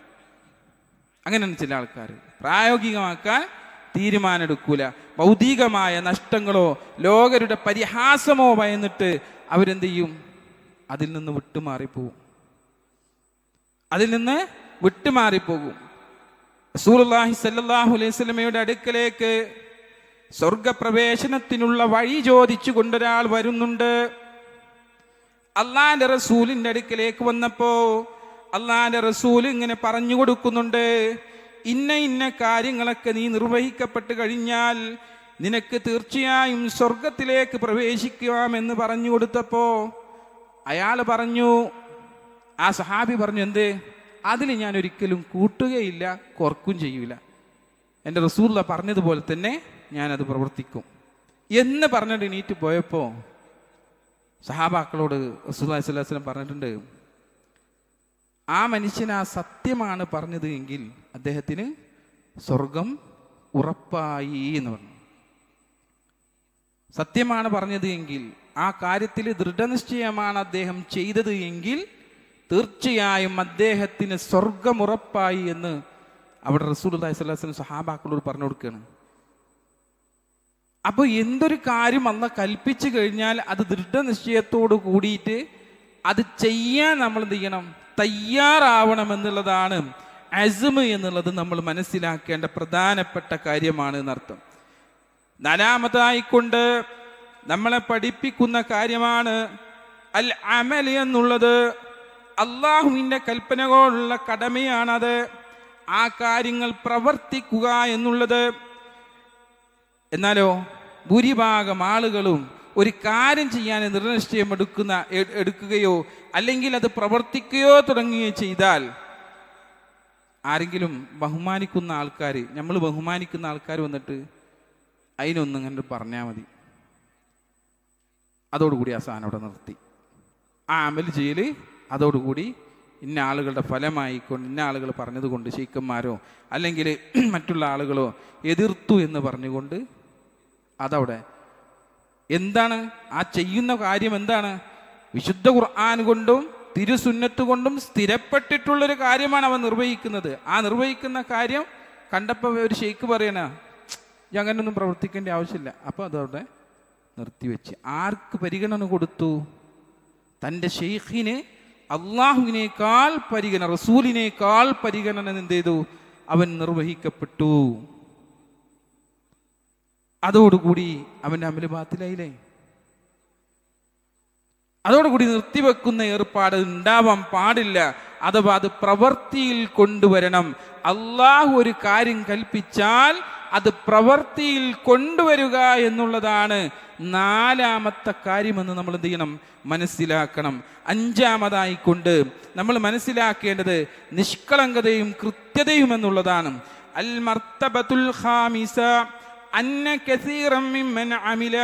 Speaker 1: അങ്ങനെയാണ് ചില ആൾക്കാർ, പ്രായോഗികമാക്കാൻ തീരുമാനം എടുക്കൂല. ഭൗതികമായ നഷ്ടങ്ങളോ ലോകരുടെ പരിഹാസമോ ഭയന്നിട്ട് അവരെന്ത് ചെയ്യും? അതിൽ നിന്ന് വിട്ടുമാറിപ്പോകും. റസൂലുള്ളാഹി സ്വല്ലല്ലാഹു അലൈഹി വസല്ലമയുടെ അടുക്കലേക്ക് സ്വർഗപ്രവേശനത്തിനുള്ള വഴി ചോദിച്ചു കൊണ്ടൊരാൾ വരുന്നുണ്ട്. അള്ളാന്റെ റസൂലിന്റെ അടുക്കലേക്ക് വന്നപ്പോ അള്ളാന്റെ റസൂൽ ഇങ്ങനെ പറഞ്ഞു കൊടുക്കുന്നുണ്ട്, ഇന്ന കാര്യങ്ങളൊക്കെ നീ നിർവഹിക്കപ്പെട്ട് കഴിഞ്ഞാൽ നിനക്ക് തീർച്ചയായും സ്വർഗത്തിലേക്ക് പ്രവേശിക്കാമെന്ന് പറഞ്ഞു കൊടുത്തപ്പോ അയാൾ പറഞ്ഞു, ആ സഹാബി പറഞ്ഞു, എന്ത്? അതിൽ ഞാൻ ഒരിക്കലും കൂട്ടുകയില്ല, കുറക്കും ചെയ്യൂല. എൻ്റെ റസൂലുള്ള പറഞ്ഞതുപോലെ തന്നെ ഞാനത് പ്രവർത്തിക്കും എന്ന് പറഞ്ഞിട്ട് എണീറ്റ് പോയപ്പോൾ സഹാബാക്കളോട് റസൂലുള്ളാഹി സ്വല്ലല്ലാഹു അലൈഹി വസല്ലം പറഞ്ഞിട്ടുണ്ട്, ആ മനുഷ്യൻ ആ സത്യമാണ് പറഞ്ഞത് എങ്കിൽ അദ്ദേഹത്തിന് സ്വർഗം ഉറപ്പായി എന്ന് പറഞ്ഞു. സത്യമാണ് പറഞ്ഞത് എങ്കിൽ, ആ കാര്യത്തിൽ ദൃഢനിശ്ചയമാണ് അദ്ദേഹം ചെയ്തത് എങ്കിൽ തീർച്ചയായും അദ്ദേഹത്തിന് സ്വർഗം ഉറപ്പായി എന്ന് അവിടെ റസൂലുള്ളാഹി സ്വല്ലല്ലാഹു അലൈഹി വസല്ലം സഹാബാക്കളോട് പറഞ്ഞു കൊടുക്കുകയാണ്. അപ്പോൾ എന്തൊരു കാര്യം അല്ലാഹ് കൽപ്പിച്ചു കഴിഞ്ഞാൽ അത് ദൃഢനിശ്ചയത്തോട് കൂടിയിട്ട് അത് ചെയ്യാൻ നമ്മൾ എന്ത് ചെയ്യണം? തയ്യാറാവണം എന്നുള്ളതാണ് അസ്മ് എന്നുള്ളത് നമ്മൾ മനസ്സിലാക്കേണ്ട പ്രധാനപ്പെട്ട കാര്യമാണ് എന്നർത്ഥം. നാലാമതായിക്കൊണ്ട് നമ്മളെ പഠിപ്പിക്കുന്ന കാര്യമാണ് അൽ അമൽ എന്നുള്ളത്. അള്ളാഹുവിൻ്റെ കൽപ്പനകളുള്ള കടമയാണത്. ആ കാര്യങ്ങൾ പ്രവർത്തിക്കുക എന്നുള്ളത്. എന്നാലോ ഭൂരിഭാഗം ആളുകളും ഒരു കാര്യം ചെയ്യാൻ ദൃഢനിശ്ചയം എടുക്കുകയോ അല്ലെങ്കിൽ അത് പ്രവർത്തിക്കുകയോ തുടങ്ങുകയോ ചെയ്താൽ ആരെങ്കിലും ബഹുമാനിക്കുന്ന ആൾക്കാർ, നമ്മൾ ബഹുമാനിക്കുന്ന ആൾക്കാർ വന്നിട്ട് അതിനൊന്നും കണ്ട് പറഞ്ഞാൽ മതി, അതോടുകൂടി ആ സാധനം അവിടെ നിർത്തി. ആ അമൽ ചെയ്യൽ അതോടുകൂടി ഇന്ന ആളുകളുടെ ഫലമായിക്കൊണ്ട്, ഇന്ന ആളുകൾ പറഞ്ഞതുകൊണ്ട് ശൈഖന്മാരോ അല്ലെങ്കിൽ മറ്റുള്ള ആളുകളോ എതിർത്തു എന്ന് പറഞ്ഞുകൊണ്ട് അതവിടെ എന്താണ് ആ ചെയ്യുന്ന കാര്യം? എന്താണ്? വിശുദ്ധ ഖുർആൻ കൊണ്ടും തിരുസുന്നത്ത് കൊണ്ടും സ്ഥിരപ്പെട്ടിട്ടുള്ളൊരു കാര്യമാണ് അവൻ നിർവഹിക്കുന്നത്. ആ നിർവഹിക്കുന്ന കാര്യം കണ്ടപ്പോൾ ഒരു ഷെയ്ഖ് പറയണ അങ്ങനൊന്നും പ്രവർത്തിക്കേണ്ട ആവശ്യമില്ല. അപ്പോൾ അതവിടെ നിർത്തിവെച്ച് ആർക്ക് പരിഗണന കൊടുത്തു? തൻ്റെ ഷെയ്ഖിന് അള്ളാഹുവിനേക്കാൾ പരിഗണന, റസൂലിനേക്കാൾ പരിഗണന എന്ത് ചെയ്തു? അവൻ നിർവഹിക്കപ്പെട്ടു. അതോടുകൂടി അവൻ്റെ അമല് ബാത്തിലായില്ലേ? അതോടുകൂടി നിർത്തിവെക്കുന്ന ഏർപ്പാട് ഉണ്ടാവാൻ പാടില്ല. അഥവാ അത് പ്രവൃത്തിയിൽ കൊണ്ടുവരണം. അള്ളാഹു ഒരു കാര്യം കൽപ്പിച്ചാൽ അത് പ്രവൃത്തിയിൽ കൊണ്ടുവരിക എന്നുള്ളതാണ് നാലാമത്തെ കാര്യമെന്ന് നമ്മൾ എന്ത് ചെയ്യണം? മനസ്സിലാക്കണം. അഞ്ചാമതായിക്കൊണ്ട് നമ്മൾ മനസ്സിലാക്കേണ്ടത് നിഷ്കളങ്കതയും കൃത്യതയും എന്നുള്ളതാണ്. അൽ മർത്തബത്തുൽ ഖാമിസ അന്ന കസീറൻ മിമ്മൻ അമില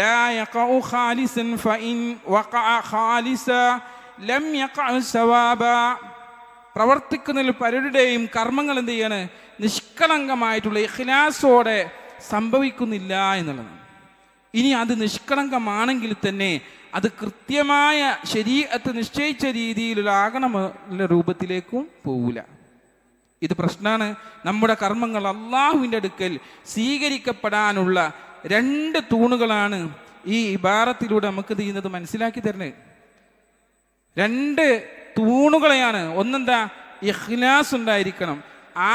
Speaker 1: ലാ യഖഉ ഖാലിസൻ ഫഇൻ വഖഅ ഖാലിസ ലം യഖഉ സവാബ. പ്രവർത്തിക്കുന്നതിൽ പലരുടെയും കർമ്മങ്ങൾ എന്ത് ചെയ്യാണ്? നിഷ്കളങ്കമായിട്ടുള്ള ഇഖ്ലാസോടെ സംഭവിക്കുന്നില്ല എന്നുള്ളതാണ്. ഇനി അത് നിഷ്കളങ്കമാണെങ്കിൽ തന്നെ അത് കൃത്യമായ ശരീഅത്ത് നിശ്ചയിച്ച രീതിയിലാകണമെന്ന രൂപത്തിലേക്കും പോവില്ല. ഇത് പ്രശ്നമാണ്. നമ്മുടെ കർമ്മങ്ങൾ അള്ളാഹുവിൻ്റെ അടുക്കൽ സ്വീകരിക്കപ്പെടാനുള്ള രണ്ട് തൂണുകളാണ് ഈ ഇബാറത്തിലൂടെ നമുക്ക് ചെയ്യുന്നത് മനസ്സിലാക്കി തരുന്നത്. രണ്ട് തൂണുകളെയാണ്. ഒന്നെന്താ? ഇഖ്ലാസ് ഉണ്ടായിരിക്കണം. ആ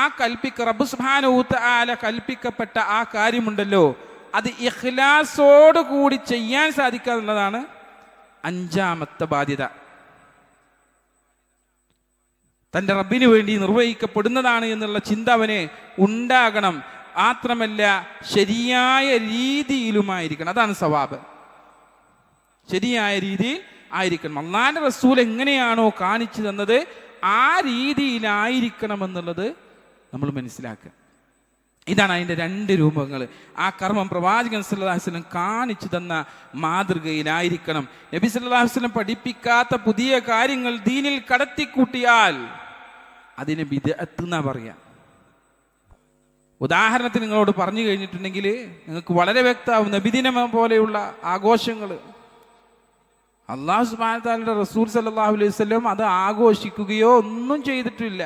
Speaker 1: റബ്ബ് സുബ്ഹാനഹു വ തആല കൽപ്പിക്കപ്പെട്ട ആ കാര്യമുണ്ടല്ലോ, അത് ഇഖ്ലാസോട് കൂടി ചെയ്യാൻ സാധിക്കാന്നുള്ളതാണ് അഞ്ചാമത്തെ ബാധ്യത. തൻ്റെ റബ്ബിന് വേണ്ടി നിർവഹിക്കപ്പെടുന്നതാണ് എന്നുള്ള ചിന്ത അവന് ഉണ്ടാകണം. മാത്രമല്ല ശരിയായ രീതിയിലുമായിരിക്കണം. അതാണ് സവാബ്. ശരിയായ രീതിയിൽ ആയിരിക്കണം. അല്ലാഹുവിന്റെ റസൂൽ എങ്ങനെയാണോ കാണിച്ചു തന്നത് ആ രീതിയിലായിരിക്കണം എന്നുള്ളത് നമ്മൾ മനസ്സിലാക്കുക. ഇതാണ് അതിൻ്റെ രണ്ട് രൂപങ്ങൾ. ആ കർമ്മം പ്രവാചകൻ സല്ലല്ലാഹു അലൈഹി വസല്ലം കാണിച്ചു തന്ന മാതൃകയിലായിരിക്കണം. നബി സല്ലല്ലാഹു അലൈഹി വസല്ലം പഠിപ്പിക്കാത്ത പുതിയ കാര്യങ്ങൾ ദീനിൽ കടത്തിക്കൂട്ടിയാൽ അതിനെ ബിദ്അത്ത് എന്നാ പറയാ. ഉദാഹരണത്തിന് നിങ്ങളോട് പറഞ്ഞു കഴിഞ്ഞിട്ടുണ്ടെങ്കിൽ നിങ്ങൾക്ക് വളരെ വ്യക്തമാവും. നബിദിനം പോലെയുള്ള ആഘോഷങ്ങൾ അല്ലാഹു സുബ്ഹാനഹു വ തആലയുടെ റസൂൽ സല്ലല്ലാഹു അലൈഹി വസല്ലം അത് ആഘോഷിക്കുകയോ ഒന്നും ചെയ്തിട്ടില്ല.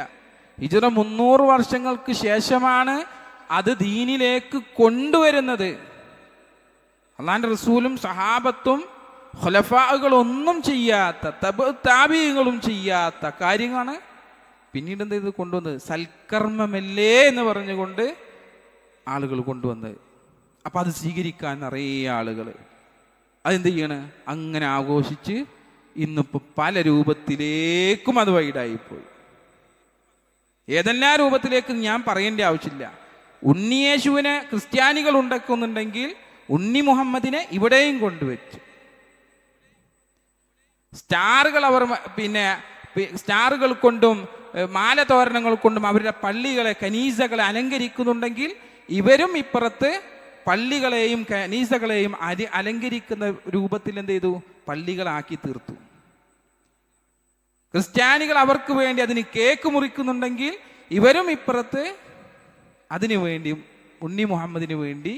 Speaker 1: ഹിജ്റ 300 വർഷങ്ങൾക്ക് ശേഷമാണ് അത് ദീനിലേക്ക് കൊണ്ടുവരുന്നത്. അള്ളാഹിന്റെ റസൂലും സഹാബത്തും ഖുലഫാകളൊന്നും ചെയ്യാത്ത, താബിഈങ്ങളും ചെയ്യാത്ത കാര്യങ്ങളാണ് പിന്നീട് എന്ത് ചെയ്ത് കൊണ്ടുവന്നത്? സൽക്കർമ്മമല്ലേ എന്ന് പറഞ്ഞുകൊണ്ട് ആളുകൾ കൊണ്ടുവന്നത്. അപ്പം അത് സ്വീകരിക്കാൻ നിറയെ ആളുകൾ അതെന്ത് ചെയ്യണം? അങ്ങനെ ആഘോഷിച്ച് ഇന്നിപ്പോൾ പല രൂപത്തിലേക്കും അത് വൈഡായിപ്പോയി. ഏതെല്ലാം രൂപത്തിലേക്ക് ഞാൻ പറയേണ്ട ആവശ്യമില്ല. ഉണ്ണിയേശുവിനെ ക്രിസ്ത്യാനികൾ ഉണ്ടാക്കുന്നുണ്ടെങ്കിൽ ഉണ്ണി മുഹമ്മദിനെ ഇവിടെയും കൊണ്ടുവച്ചു. സ്റ്റാറുകൾ അവർ സ്റ്റാറുകൾ കൊണ്ടും മാലതോരണങ്ങൾ കൊണ്ടും അവരുടെ പള്ളികളെ, കനീസകളെ അലങ്കരിക്കുന്നുണ്ടെങ്കിൽ ഇവരും ഇപ്പുറത്ത് പള്ളികളെയും കനീസകളെയും അലങ്കരിക്കുന്ന രൂപത്തിൽ എന്ത് ചെയ്തു? പള്ളികളാക്കി തീർത്തു. ക്രിസ്ത്യാനികൾ അവർക്ക് വേണ്ടി അതിന് കേക്ക് മുറിക്കുന്നുണ്ടെങ്കിൽ ഇവരും ഇപ്പുറത്ത് അതിനു വേണ്ടി ഉണ്ണി മുഹമ്മദിന് വേണ്ടി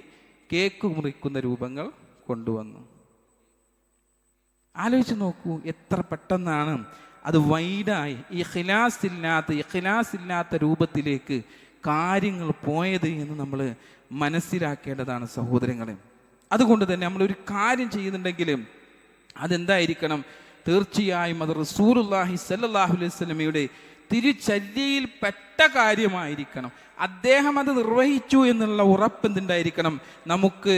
Speaker 1: കേക്ക് മുറിക്കുന്ന രൂപങ്ങൾ കൊണ്ടുവന്നു. ആലോചിച്ച് നോക്കൂ, എത്ര പെട്ടെന്നാണ് അത് വൈഡായി ഇഖ്ലാസില്ലാത്ത രൂപത്തിലേക്ക് കാര്യങ്ങൾ പോയത് എന്ന് നമ്മൾ മനസ്സിലാക്കേണ്ടതാണ് സഹോദരങ്ങളെ. അതുകൊണ്ട് തന്നെ നമ്മളൊരു കാര്യം ചെയ്യുന്നുണ്ടെങ്കിലും അതെന്തായിരിക്കണം? തീർച്ചയായും അത് റസൂലുള്ളാഹി സ്വല്ലല്ലാഹു അലൈഹി വസല്ലമയുടെ തിരുചര്യയിൽ പെട്ട കാര്യമായിരിക്കണം. അദ്ദേഹം അത് നിർവഹിച്ചു എന്നുള്ള ഉറപ്പ് എന്തുണ്ടായിരിക്കണം? നമുക്ക്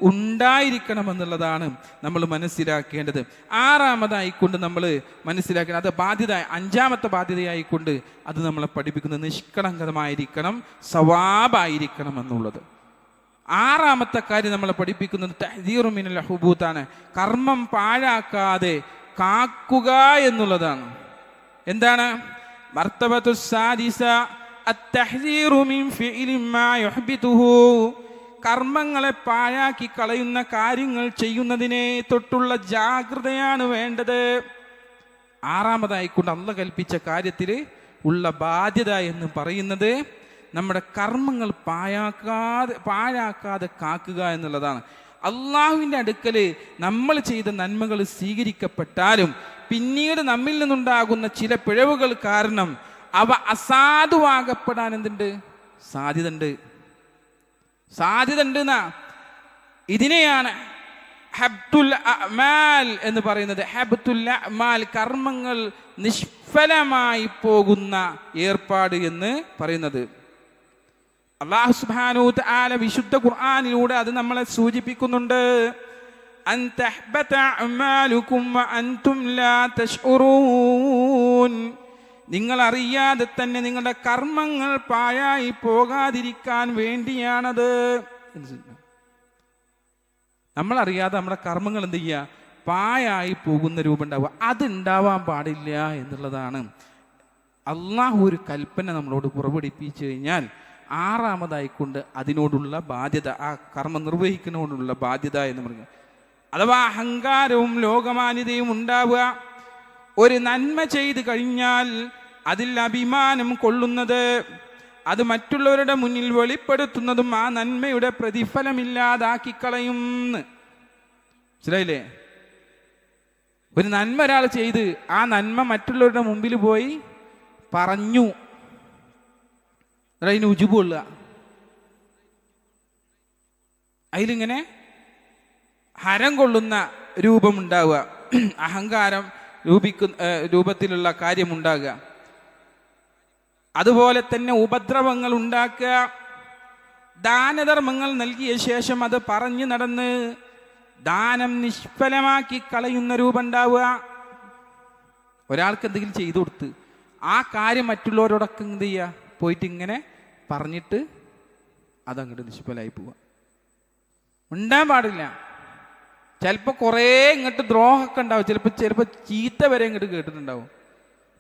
Speaker 1: ഉണ്ടായിരിക്കണം എന്നുള്ളതാണ് നമ്മൾ മനസ്സിലാക്കേണ്ടത്. ആറാമതായിക്കൊണ്ട് നമ്മൾ മനസ്സിലാക്കേണ്ടത്, അത് ബാധ്യത, അഞ്ചാമത്തെ ബാധ്യതയായിക്കൊണ്ട് അത് നമ്മളെ പഠിപ്പിക്കുന്നത് നിഷ്കളങ്കമായിരിക്കണം, സവാബായിരിക്കണം എന്നുള്ളത്. ആറാമത്തെ കാര്യം നമ്മളെ പഠിപ്പിക്കുന്നത് തഹ്ദീറു മിനൽ ഹുബൂത്താണ്. കർമ്മം പാഴാക്കാതെ കാക്കുക എന്നുള്ളതാണ്. എന്താണ്? മർത്തബത്തു സാദിസ അത്തഹ്ദീറു മിൻ ഫിഇലി മാ യുഹ്ബിതുഹു. കർമ്മങ്ങളെ പാഴാക്കി കളയുന്ന കാര്യങ്ങൾ ചെയ്യുന്നതിനെ തൊട്ടുള്ള ജാഗ്രതയാണ് വേണ്ടത്. ആറാമതായിക്കൊണ്ട് അള്ളാഹ് കൽപ്പിച്ച കാര്യത്തിൽ ഉള്ള ബാധ്യത എന്ന് പറയുന്നത് നമ്മുടെ കർമ്മങ്ങൾ പാഴാക്കാതെ കാക്കുക എന്നുള്ളതാണ്. അള്ളാഹുവിൻ്റെ അടുക്കൽ നമ്മൾ ചെയ്ത നന്മകൾ സ്വീകരിക്കപ്പെട്ടാലും പിന്നീട് നമ്മിൽ നിന്നുണ്ടാകുന്ന ചില പിഴവുകൾ കാരണം അവ അസാധുവാകപ്പെടാൻ എന്തുണ്ട്? സാധ്യത ഉണ്ട് എന്നാ. ഇതിനെയാണ് ഹബ്തുൽ അഅ്മാൽ എന്ന് പറയുന്നത്. ഹബ്തുൽ അഅ്മാൽ, കർമ്മങ്ങൾ നിഷ്ഫലമായി പോകുന്ന ഏർപ്പാട് എന്ന് പറയുന്നത്. അല്ലാഹു സുബ്ഹാനഹു തആല വിശുദ്ധ ഖുർആനിലൂടെ അത് നമ്മളെ സൂചിപ്പിക്കുന്നുണ്ട്. അൻ തഹ്ബത അഅ്മാലുകും വഅൻതും ലാ തശ്ഉറൂൻ. നിങ്ങൾ അറിയാതെ തന്നെ നിങ്ങളുടെ കർമ്മങ്ങൾ പാഴായി പോകാതിരിക്കാൻ വേണ്ടിയാണത്. നമ്മളറിയാതെ നമ്മുടെ കർമ്മങ്ങൾ എന്ത് ചെയ്യുക? പാഴായി പോകുന്ന രൂപം ഉണ്ടാവുക. അതുണ്ടാവാൻ പാടില്ല എന്നുള്ളതാണ് അള്ളാഹു ഒരു കൽപ്പന നമ്മളോട് പുറപ്പെടുപ്പിച്ചു കഴിഞ്ഞാൽ ആറാമതായിക്കൊണ്ട് അതിനോടുള്ള ബാധ്യത, ആ കർമ്മം നിർവഹിക്കുന്നതിനോടുള്ള ബാധ്യത എന്ന് പറയുന്നത്. അഥവാ അഹങ്കാരവും ലോകമാന്യതയും ഉണ്ടാവുക. ഒരു നന്മ ചെയ്ത് കഴിഞ്ഞാൽ അതിൽ അഭിമാനം കൊള്ളുന്നത്, അത് മറ്റുള്ളവരുടെ മുന്നിൽ വെളിപ്പെടുത്തുന്നതും ആ നന്മയുടെ പ്രതിഫലമില്ലാതാക്കി കളയും. മനസ്സിലായില്ലേ? ഒരു നന്മ ഒരാൾ ചെയ്ത് ആ നന്മ മറ്റുള്ളവരുടെ മുമ്പിൽ പോയി പറഞ്ഞു, അതിന് ഉജുബ് കൊള്ളുക, അതിലിങ്ങനെ ഹരം കൊള്ളുന്ന രൂപമുണ്ടാവുക, അഹങ്കാരം രൂപത്തിലുള്ള കാര്യമുണ്ടാകുക. അതുപോലെ തന്നെ ഉപദ്രവങ്ങൾ ഉണ്ടാക്കുക. ദാനധർമ്മങ്ങൾ നൽകിയ ശേഷം അത് പറഞ്ഞു നടന്ന് ദാനം നിഷ്ഫലമാക്കി കളയുന്ന രൂപം ഉണ്ടാവുക. ഒരാൾക്ക് എന്തെങ്കിലും ചെയ്തു കൊടുത്ത് ആ കാര്യം മറ്റുള്ളവരോടൊക്കെ എന്ത് ചെയ്യുക? പോയിട്ട് ഇങ്ങനെ പറഞ്ഞിട്ട് അതങ്ങോട്ട് നിഷ്ഫലമായി പോവുക. ഉണ്ടാൻ പാടില്ല. ചിലപ്പോൾ കുറേ ഇങ്ങോട്ട് ദ്രോഹമൊക്കെ ഉണ്ടാവും. ചിലപ്പോൾ ചീത്ത വരെ ഇങ്ങോട്ട് കേട്ടിട്ടുണ്ടാവും.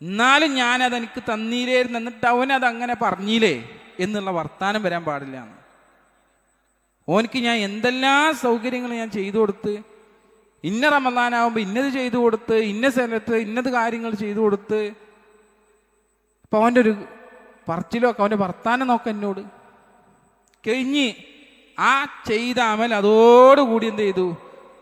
Speaker 1: എന്നാലും ഞാനത് എനിക്ക് തന്നീലായിരുന്നു, എന്നിട്ട് അവനത് അങ്ങനെ പറഞ്ഞില്ലേ എന്നുള്ള വർത്താനം വരാൻ പാടില്ല. ഓനിക്ക് ഞാൻ എന്തെല്ലാം സൗകര്യങ്ങൾ ഞാൻ ചെയ്തു കൊടുത്ത്, ഇന്ന റമദാനാവുമ്പോൾ ഇന്നത് ചെയ്തു കൊടുത്ത്, ഇന്ന സ്ഥലത്ത് ഇന്നത് കാര്യങ്ങൾ ചെയ്തു കൊടുത്ത്, അപ്പം അവൻ്റെ ഒരു പറച്ചിലോ ഒക്കെ അവൻ്റെ വർത്താനം നോക്കാം എന്നോട് കഴിഞ്ഞ് ആ ചെയ്ത അമൽ അതോടുകൂടി എന്ത് ചെയ്തു?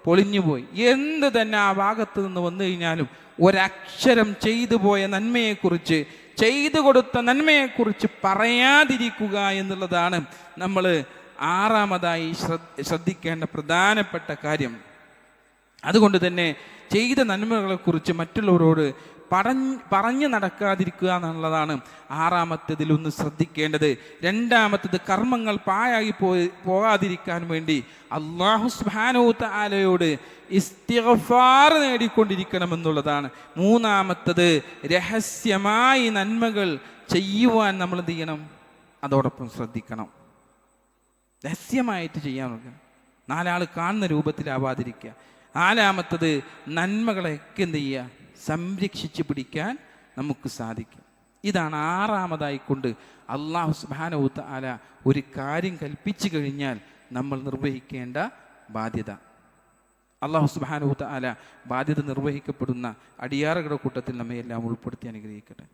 Speaker 1: പൊളിഞ്ഞു പോയി. എന്ത് തന്നെ ആ ഭാഗത്ത് നിന്ന് വന്നു കഴിഞ്ഞാലും ഒരക്ഷരം ചെയ്തു പോയ നന്മയെക്കുറിച്ച്, ചെയ്തു കൊടുത്ത നന്മയെക്കുറിച്ച് പറയാതിരിക്കുക എന്നുള്ളതാണ് നമ്മൾ ആറാമതായി ശ്രദ്ധിക്കേണ്ട പ്രധാനപ്പെട്ട കാര്യം. അതുകൊണ്ട് തന്നെ ചെയ്ത നന്മകളെക്കുറിച്ച് മറ്റുള്ളവരോട് പറഞ്ഞു നടക്കാതിരിക്കുക എന്നുള്ളതാണ് ആറാമത്തേതിൽ ഒന്ന് ശ്രദ്ധിക്കേണ്ടത്. രണ്ടാമത്തേത് കർമ്മങ്ങൾ പാഴായി പോകാതിരിക്കാൻ വേണ്ടി അല്ലാഹു സുബ്ഹാനഹു തആലയോട് ഇസ്തിഗ്ഫാർ നേടിക്കൊണ്ടിരിക്കണമെന്നുള്ളതാണ്. മൂന്നാമത്തേത് രഹസ്യമായി നന്മകൾ ചെയ്യുവാൻ നമ്മൾ എന്ത് ചെയ്യണം? അതോടൊപ്പം ശ്രദ്ധിക്കണം. രഹസ്യമായിട്ട് ചെയ്യാൻ നോക്കണം. നാലാൾ കാണുന്ന രൂപത്തിലാവാതിരിക്കുക. നാലാമത്തത് നന്മകളെയൊക്കെ എന്ത് ചെയ്യുക? സംരക്ഷിച്ച് പിടിക്കാൻ നമുക്ക് സാധിക്കും. ഇതാണ് ആറാമതായിക്കൊണ്ട് അല്ലാഹു സുബ്ഹാനഹു തആല ഒരു കാര്യം കൽപ്പിച്ചു കഴിഞ്ഞാൽ നമ്മൾ നിർവഹിക്കേണ്ട ബാധ്യത. അല്ലാഹു സുബ്ഹാനഹു തആല ബാധ്യത നിർവഹിക്കപ്പെടുന്ന അടിയാറുകളുടെ കൂട്ടത്തിൽ നമ്മെ എല്ലാം ഉൾപ്പെടുത്തി അനുഗ്രഹിക്കട്ടെ.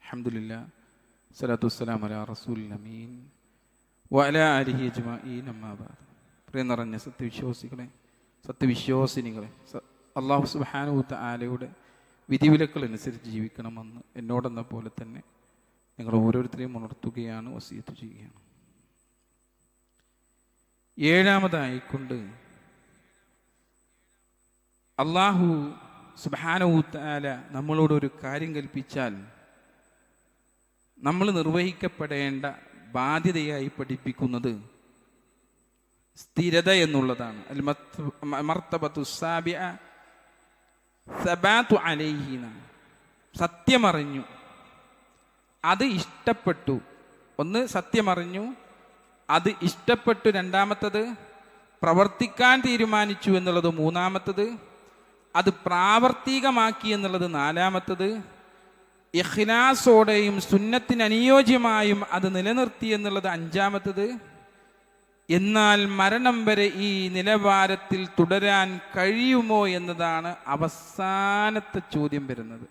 Speaker 1: അൽഹംദുലില്ലാ സ്വലാത്തു വസ്സലാമു അലാ റസൂലിൽ അമീൻ വഅലാ ആലിഹി അജ്മഈൻ അമ്മാ ബഅദ്. പ്രിയ നിറഞ്ഞ സത്യവിശ്വാസിനികളെ, അല്ലാഹു സുബ്ഹാനഹു തആലയുടെ വിധിവിലക്കുകൾ അനുസരിച്ച് ജീവിക്കണമെന്ന് എന്നോടെന്ന പോലെ തന്നെ നിങ്ങൾ ഓരോരുത്തരെയും ഉണർത്തുകയാണ്, വസിയത്ത് ചെയ്യുകയാണ്. ഏഴാമതായിക്കൊണ്ട് അല്ലാഹു സുബ്ഹാനഹു തആല നമ്മളോടൊരു കാര്യം കൽപ്പിച്ചാൽ നമ്മൾ നിർവഹിക്കപ്പെടേണ്ട ബാധ്യതയായി പഠിപ്പിക്കുന്നത് സ്ഥിരത എന്നുള്ളതാണ്. അൽ മർത്തബത്തു സാബിഅ സബാതു അലൈഹി, സത്യമറിഞ്ഞു, അത് ഇഷ്ടപ്പെട്ടു. ഒന്ന് സത്യമറിഞ്ഞു, അത് ഇഷ്ടപ്പെട്ടു. രണ്ടാമത്തത് പ്രവർത്തിക്കാൻ തീരുമാനിച്ചു എന്നുള്ളത് മൂന്നാമത്തത്. അത് പ്രാവർത്തികമാക്കി എന്നുള്ളത് നാലാമത്തത്. ഇഖ്ലാസോടെയും സുന്നത്തിന് അനുയോജ്യമായും അത് നിലനിർത്തി എന്നുള്ളത് അഞ്ചാമത്തത്. എന്നാൽ മരണം വരെ ഈ നിലവാരത്തിൽ തുടരാൻ കഴിയുമോ എന്നതാണ് അവസാനത്തെ ചോദ്യം വരുന്നത്.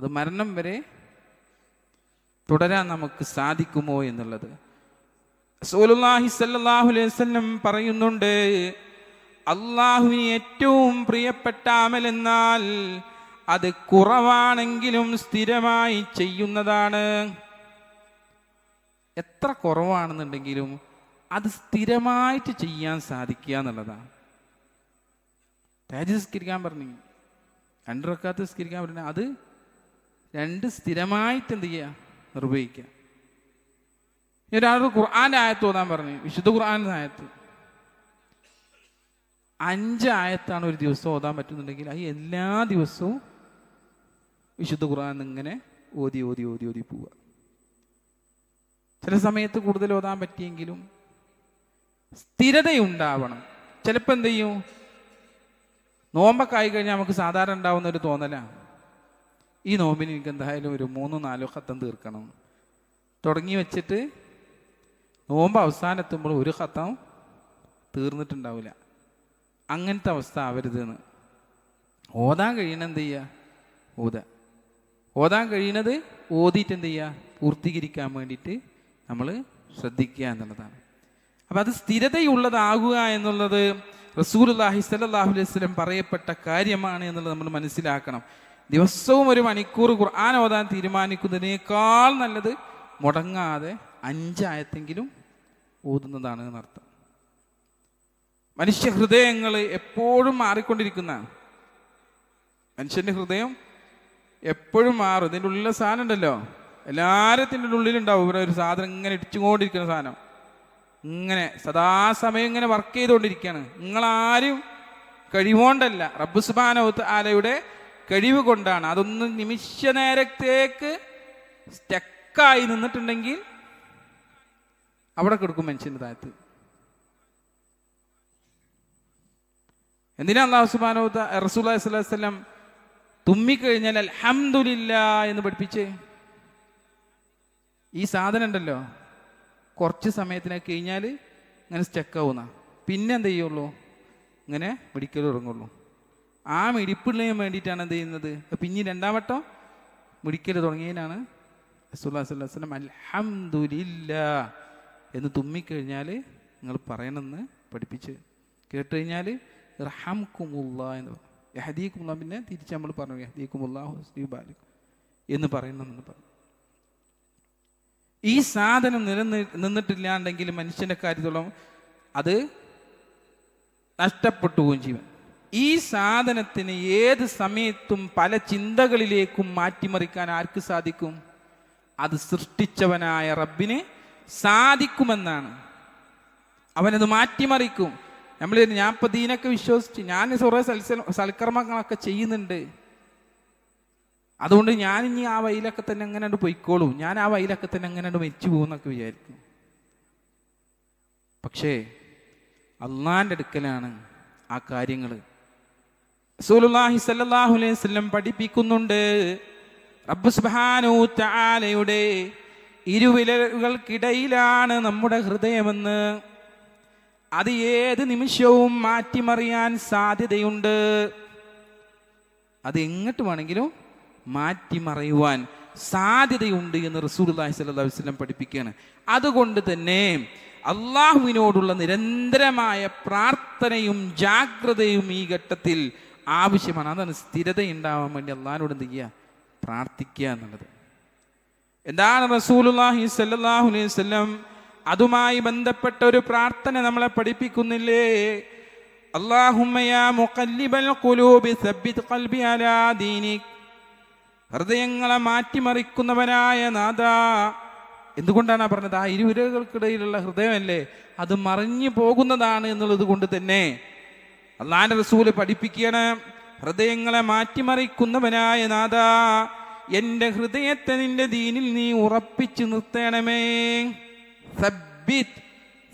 Speaker 1: അത് മരണം വരെ തുടരാൻ നമുക്ക് സാധിക്കുമോ എന്നുള്ളത്. റസൂലുള്ളാഹി സ്വല്ലല്ലാഹു അലൈഹി വസല്ലം പറയുന്നുണ്ട്, അള്ളാഹുവിന് ഏറ്റവും പ്രിയപ്പെട്ട അമൽ എന്നാൽ അത് കുറവാണെങ്കിലും സ്ഥിരമായി ചെയ്യുന്നതാണ്. എത്ര കുറവാണെന്നുണ്ടെങ്കിലും അത് സ്ഥിരമായിട്ട് ചെയ്യാൻ സാധിക്കുക എന്നുള്ളതാണ്. തഹജ്ജുദ് നിസ്കരിക്കാൻ പറഞ്ഞു, 2 റക്അത്ത് നിസ്കരിക്കാൻ പറഞ്ഞു, അത് 2 സ്ഥിരമായിട്ട് എന്ത് ചെയ്യുക, നിർവഹിക്കുക. ഒരാൾ ഖുർആന്റെ ആയത്ത് ഓതാൻ പറഞ്ഞു, വിശുദ്ധ ഖുർആന്റെ ആയത്ത് 5 ആയത്താണ് ഒരു ദിവസം ഓതാൻ പറ്റുന്നുണ്ടെങ്കിൽ അത് എല്ലാ ദിവസവും വിശുദ്ധ ഖുർആൻ ഇങ്ങനെ ഓതി ഓതി ഓതി ഓതി പോവുക. ചില സമയത്ത് കൂടുതൽ ഓതാൻ പറ്റിയെങ്കിലും സ്ഥിരതയുണ്ടാവണം. ചിലപ്പോൾ എന്ത് ചെയ്യും, നോമ്പൊക്കെ ആയി കഴിഞ്ഞാൽ നമുക്ക് സാധാരണ ഉണ്ടാവുന്ന ഒരു തോന്നലാണ്, ഈ നോമ്പിന് എനിക്ക് എന്തായാലും ഒരു 3-4 ഖത്തം തീർക്കണം. തുടങ്ങി വെച്ചിട്ട് നോമ്പ് അവസാനെത്തുമ്പോൾ ഒരു ഖത്തം തീർന്നിട്ടുണ്ടാവില്ല. അങ്ങനത്തെ അവസ്ഥ ആവരുതെന്ന്. ഓതാൻ കഴിയണ എന്ത് ചെയ്യുക, ഓതാൻ കഴിയണത് ഓതിയിട്ട് എന്ത് ചെയ്യുക, പൂർത്തീകരിക്കാൻ വേണ്ടിയിട്ട് നമ്മൾ ശ്രദ്ധിക്കുക എന്നുള്ളതാണ്. അപ്പം അത് സ്ഥിരതയുള്ളതാകുക എന്നുള്ളത് റസൂലുള്ളാഹി സ്വല്ലല്ലാഹു അലൈഹി വസല്ലം പറയപ്പെട്ട കാര്യമാണ് എന്നുള്ളത് നമ്മൾ മനസ്സിലാക്കണം. ദിവസവും 1 മണിക്കൂർ ഖുർആൻ ഓതാൻ തീരുമാനിക്കുന്നതിനേക്കാൾ നല്ലത് മുടങ്ങാതെ 5 ആയത്തെങ്കിലും ഓതുന്നതാണ് എന്നർത്ഥം. മനുഷ്യ ഹൃദയങ്ങൾ എപ്പോഴും മാറിക്കൊണ്ടിരിക്കുന്നതാണ്. മനുഷ്യൻ്റെ ഹൃദയം എപ്പോഴും മാറും. ഇതിൻ്റെ ഉള്ളിലെ സാധനം ഉണ്ടല്ലോ, എല്ലാത്തിൻ്റെ ഉള്ളിലുണ്ടാവും ഇവിടെ ഒരു സാധനം ഇങ്ങനെ ഇടിച്ചുകൊണ്ടിരിക്കുന്ന സാധനം, ഇങ്ങനെ സദാസമയം ഇങ്ങനെ വർക്ക് ചെയ്തുകൊണ്ടിരിക്കുകയാണ്. നിങ്ങളാരും കഴിവുകൊണ്ടല്ല, റബ്ബ് സുബ്ഹാനഹു വ തആലയുടെ കഴിവ് കൊണ്ടാണ്. അതൊന്ന് നിമിഷ നേരത്തേക്ക് സ്റ്റക്കായി നിന്നിട്ടുണ്ടെങ്കിൽ അവിടെ കിടക്കും മനുഷ്യൻ്റെ താഴത്ത്. എന്തിനാ അല്ലാഹു സുബ്ഹാനഹു വ തആല റസൂലുള്ളാഹി സ്വല്ലല്ലാഹു അലൈഹി വസല്ലം തുമ്മിക്കഴിഞ്ഞാൽ അൽഹംദുലില്ലാഹ് എന്ന് പഠിപ്പിച്ചേ? ഈ സാധനം ഉണ്ടല്ലോ, കുറച്ച് സമയത്തിനെ കഴിഞ്ഞാൽ ഇങ്ങനെ സ്റ്റക്കാവുന്ന, പിന്നെ എന്ത് ചെയ്യുള്ളൂ, ഇങ്ങനെ മിടിക്കൽ തുടങ്ങുള്ളൂ. ആ മിടിപ്പിള്ളതിന് വേണ്ടിയിട്ടാണ് എന്ത് ചെയ്യുന്നത്, പിന്നെ 2ാം വട്ടം മിടിക്കൽ തുടങ്ങിയതിനാണ് റസൂലുള്ളാഹി സ്വല്ലല്ലാഹു അലൈഹി വസല്ലം അൽഹംദുലില്ലാഹ് എന്ന് തുമ്മിക്കഴിഞ്ഞാൽ നിങ്ങൾ പറയണമെന്ന് പഠിപ്പിച്ച്. കേട്ട് കഴിഞ്ഞാൽ റഹംകുമുല്ലാഹ് എന്ന് പറയും, യഹ്ദീകുമുല്ലാഹ്, പിന്നെ തിരിച്ച് നമ്മൾ പറഞ്ഞു യഹ്ദീകുമുല്ലാഹു വയുസ്ലിഹു ബാലക്കും എന്ന് പറയണമെന്ന് പറഞ്ഞു. ഈ സാധനം നിന്നിട്ടില്ലാണ്ടെങ്കിൽ മനുഷ്യൻ്റെ കാര്യത്തോളം അത് നഷ്ടപ്പെട്ടു പോകും ജീവൻ. ഈ സാധനത്തിന് ഏത് സമയത്തും പല ചിന്തകളിലേക്കും മാറ്റിമറിക്കാൻ ആർക്ക് സാധിക്കും? അത് സൃഷ്ടിച്ചവനായ റബ്ബിന് സാധിക്കുമെന്നാണ്. അവനത് മാറ്റിമറിക്കും. ഞാൻ ഇപ്പം ദീനൊക്കെ വിശ്വസിച്ച് ഞാൻ കുറേ സൽക്കർമ്മങ്ങളൊക്കെ ചെയ്യുന്നുണ്ട്, അതുകൊണ്ട് ഞാൻ ഇനി ആ വഴിയിലൊക്കെ തന്നെ എങ്ങനെ പോയിക്കോളും, ഞാൻ ആ വഴിയിലൊക്കെ തന്നെ എങ്ങനെ മരിച്ചു പോകുന്നൊക്കെ വിചാരിക്കും. പക്ഷേ അള്ളാന്റെ അടുക്കലാണ് ആ കാര്യങ്ങൾ. റസൂലുള്ളാഹി സ്വല്ലല്ലാഹു അലൈഹി വസല്ലം പഠിപ്പിക്കുന്നുണ്ട്, റബ്ബ് സുബ്ഹാനഹു വ തആലയുടെ ഇരുവിരലുകൾക്കിടയിലാണ് നമ്മുടെ ഹൃദയമെന്ന്. അത് ഏത് നിമിഷവും മാറ്റിമറിയാൻ സാധ്യതയുണ്ട്. അത് എങ്ങോട്ട് വേണമെങ്കിലും മാറ്റിമറിയുവാൻ സാധ്യതയുണ്ട് എന്ന് റസൂലുള്ളാഹി സ്വല്ലല്ലാഹു അലൈഹി വസല്ലം പഠിപ്പിക്കുകയാണ്. അതുകൊണ്ട് തന്നെ അള്ളാഹുവിനോടുള്ള നിരന്തരമായ പ്രാർത്ഥനയും ജാഗ്രതയും ഈ ഘട്ടത്തിൽ ആവശ്യമാണ്. അതാണ് സ്ഥിരത ഉണ്ടാവാൻ വേണ്ടി അള്ളാഹിനോട് എന്ത് ചെയ്യുക, പ്രാർത്ഥിക്കുക എന്നുള്ളത്. എന്താണ് റസൂലുള്ളാഹി സ്വല്ലല്ലാഹു അലൈഹി വസല്ലം അതുമായി ബന്ധപ്പെട്ട ഒരു പ്രാർത്ഥന നമ്മളെ പഠിപ്പിക്കുന്നില്ലേ? അല്ലാഹുമ്മ യാ മുഖല്ലിബൽ ഖുലൂബി സബ്ബിത് ഖൽബി അലാ ദീനിക്, ഹൃദയങ്ങളെ മാറ്റിമറിക്കുന്നവനായ നാഥാ. എന്തുകൊണ്ടാണ് പറഞ്ഞത്? ആ ഇരുവിരലുകൾക്കിടയിലുള്ള ഹൃദയമല്ലേ, അത് മറിഞ്ഞു പോകുന്നതാണ് എന്നുള്ളത് കൊണ്ട് തന്നെ അള്ളാഹുവിന്റെ റസൂല് പഠിപ്പിക്കുകയാണ്, ഹൃദയങ്ങളെ മാറ്റിമറിക്കുന്നവനായ നാഥാ, എൻ്റെ ഹൃദയത്തെ നിന്റെ ദീനിൽ നീ ഉറപ്പിച്ചു നിർത്തണമേ. സബ്ബിത്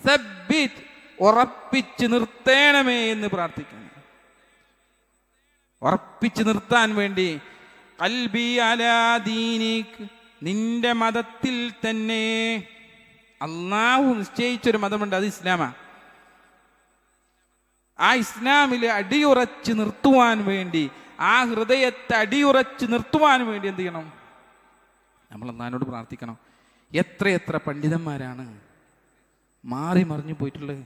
Speaker 1: സബ്ബിത്, ഉറപ്പിച്ചു നിർത്തണമേ എന്ന് പ്രാർത്ഥിക്കണം. ഉറപ്പിച്ചു നിർത്താൻ വേണ്ടി ഖൽബി അലാ ദീനിക്, നിന്റെ മതത്തിൽ തന്നെ. അല്ലാഹു നിശ്ചയിച്ചൊരു മതമുണ്ട്, അത് ഇസ്ലാമാ. ആ ഇസ്ലാമിൽ അടിയുറച്ച് നിർത്തുവാൻ വേണ്ടി, ആ ഹൃദയത്തെ അടിയുറച്ച് നിർത്തുവാൻ വേണ്ടി എന്ത് ചെയ്യണം? നമ്മൾ അല്ലാഹുവിനോട് പ്രാർത്ഥിക്കണം. എത്രയെത്ര പണ്ഡിതന്മാരാണ് മാറി മറിഞ്ഞു പോയിട്ടുള്ളത്.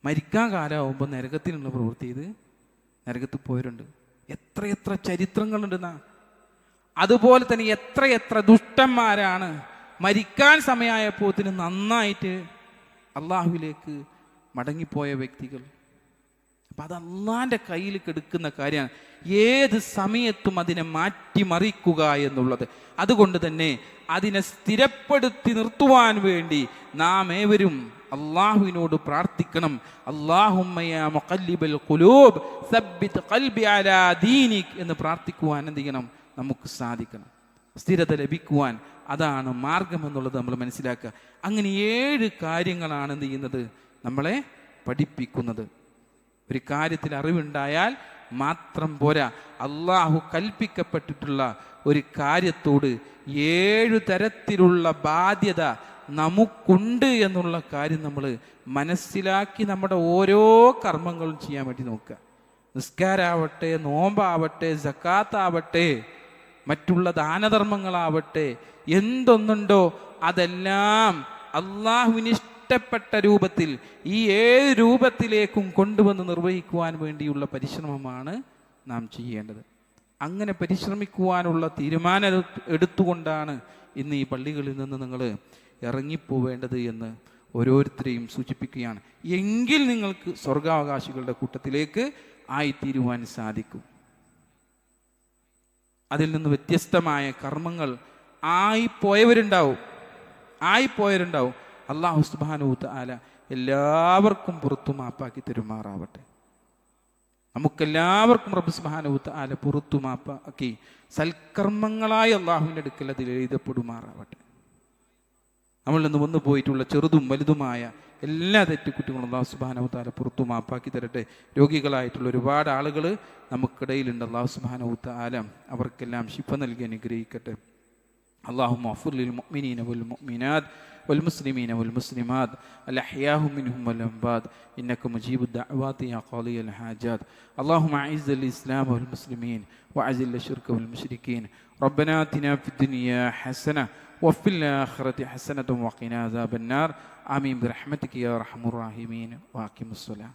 Speaker 1: മരിക്കാൻ കാലമാകുമ്പോൾ നരകത്തിനുള്ള പ്രവൃത്തി ചെയ്ത് നരകത്തിൽ പോയവരുണ്ട്. എത്രയെത്ര ചരിത്രങ്ങളുണ്ടെന്നാ. അതുപോലെ തന്നെ എത്രയെത്ര ദുഷ്ടന്മാരാണ് മരിക്കാൻ സമയമായപ്പോത്തിന് നന്നായിട്ട് അള്ളാഹുവിലേക്ക് മടങ്ങിപ്പോയ വ്യക്തികൾ. അപ്പം അത് അള്ളാൻ്റെ കയ്യിൽ കെടുക്കുന്ന കാര്യമാണ്, ഏത് സമയത്തും അതിനെ മാറ്റിമറിക്കുക എന്നുള്ളത്. അതുകൊണ്ട് തന്നെ അതിനെ സ്ഥിരപ്പെടുത്തി നിർത്തുവാൻ വേണ്ടി നാം ഏവരും അള്ളാഹുവിനോട് പ്രാർത്ഥിക്കണം. അല്ലാഹുമ്മ യാ മുഖല്ലിബൽ ഖുലൂബ് സബ്ബിത് ഖൽബി അലാ ദീനിക് എന്ന് പ്രാർത്ഥിക്കുവാൻ എന്ത് ചെയ്യണം? നമുക്ക് സാധിക്കണം. സ്ഥിരത ലഭിക്കുവാൻ അതാണ് മാർഗം എന്നുള്ളത് നമ്മൾ മനസ്സിലാക്കുക. അങ്ങനെ 7 കാര്യങ്ങളാണ് എന്ത് ചെയ്യുന്നത്? നമ്മളെ പഠിപ്പിക്കുന്നത്. ഒരു കാര്യത്തിൽ അറിവുണ്ടായാൽ മാത്രം പോരാ, അള്ളാഹു കൽപ്പിക്കപ്പെട്ടിട്ടുള്ള ഒരു കാര്യത്തോട് 7 തരത്തിലുള്ള ബാധ്യത നമുക്കുണ്ട് എന്നുള്ള കാര്യം നമ്മൾ മനസ്സിലാക്കി നമ്മുടെ ഓരോ കർമ്മങ്ങളും ചെയ്യാൻ വേണ്ടി നോക്കുക. നിസ്കാരാവട്ടെ, നോമ്പാവട്ടെ, സക്കാത്താവട്ടെ, മറ്റുള്ള ദാനധർമ്മങ്ങളാവട്ടെ, എന്തൊന്നുണ്ടോ അതെല്ലാം അള്ളാഹുവിന് ഇഷ്ടപ്പെട്ട രൂപത്തിൽ ഈ 7 രൂപത്തിലേക്കും കൊണ്ടുവന്ന് നിർവഹിക്കുവാൻ വേണ്ടിയുള്ള പരിശ്രമമാണ് നാം ചെയ്യേണ്ടത്. അങ്ങനെ പരിശ്രമിക്കുവാനുള്ള തീരുമാനം എടുത്തുകൊണ്ടാണ് ഇന്ന് ഈ പള്ളികളിൽ നിന്ന് നിങ്ങൾ ഇറങ്ങിപ്പോവേണ്ടത് എന്ന് ഓരോരുത്തരെയും സൂചിപ്പിക്കുകയാണ്. എങ്കിൽ നിങ്ങൾക്ക് സ്വർഗാവകാശികളുടെ കൂട്ടത്തിലേക്ക് ആയിത്തീരുവാൻ സാധിക്കും. അതിൽ നിന്ന് വ്യത്യസ്തമായ കർമ്മങ്ങൾ ആയിപ്പോയവരുണ്ടാവും. അല്ലാഹു സുബ്ഹാനഹു വ തആല എല്ലാവർക്കും പുറത്തു മാപ്പാക്കി തരുമാറാവട്ടെ. നമുക്കെല്ലാവർക്കും റബ്ബ് സുബ്ഹാനഹു വ തആല പുറത്തു മാപ്പാക്കി സൽക്കർമ്മങ്ങളായി അള്ളാഹുവിൻ്റെ അടുക്കൽ അതിൽ എഴുതപ്പെടുമാറാവട്ടെ. നമ്മളിൽ നിന്ന് വന്നു പോയിട്ടുള്ള ചെറുതും വലുതുമായ എല്ലാ തെറ്റുകുറ്റങ്ങളും അല്ലാഹു സുബ്ഹാനഹു വ തആല പുറത്തു മാപ്പാക്കി തരട്ടെ. രോഗികളായിട്ടുള്ള ഒരുപാട് ആളുകൾ നമുക്കിടയിലുണ്ട്. അല്ലാഹു സുബ്ഹാനഹു വ തആല അവർക്കെല്ലാം ശിഫ നൽകി അനുഗ്രഹിക്കട്ടെ. اللهم اغفر للمؤمنين والمؤمنات والمسلمين والمسلمات الأحياء منهم والأموات إنك مجيب الدعوات يا قاضي الحاجات. اللهم أعز الإسلام والمسلمين وأذل الشرك والمشركين. ربنا آتنا في الدنيا حسنة وفي الآخرة حسنة وقنا عذاب النار. آمين برحمتك يا أرحم الراحمين. وأقم الصلاة.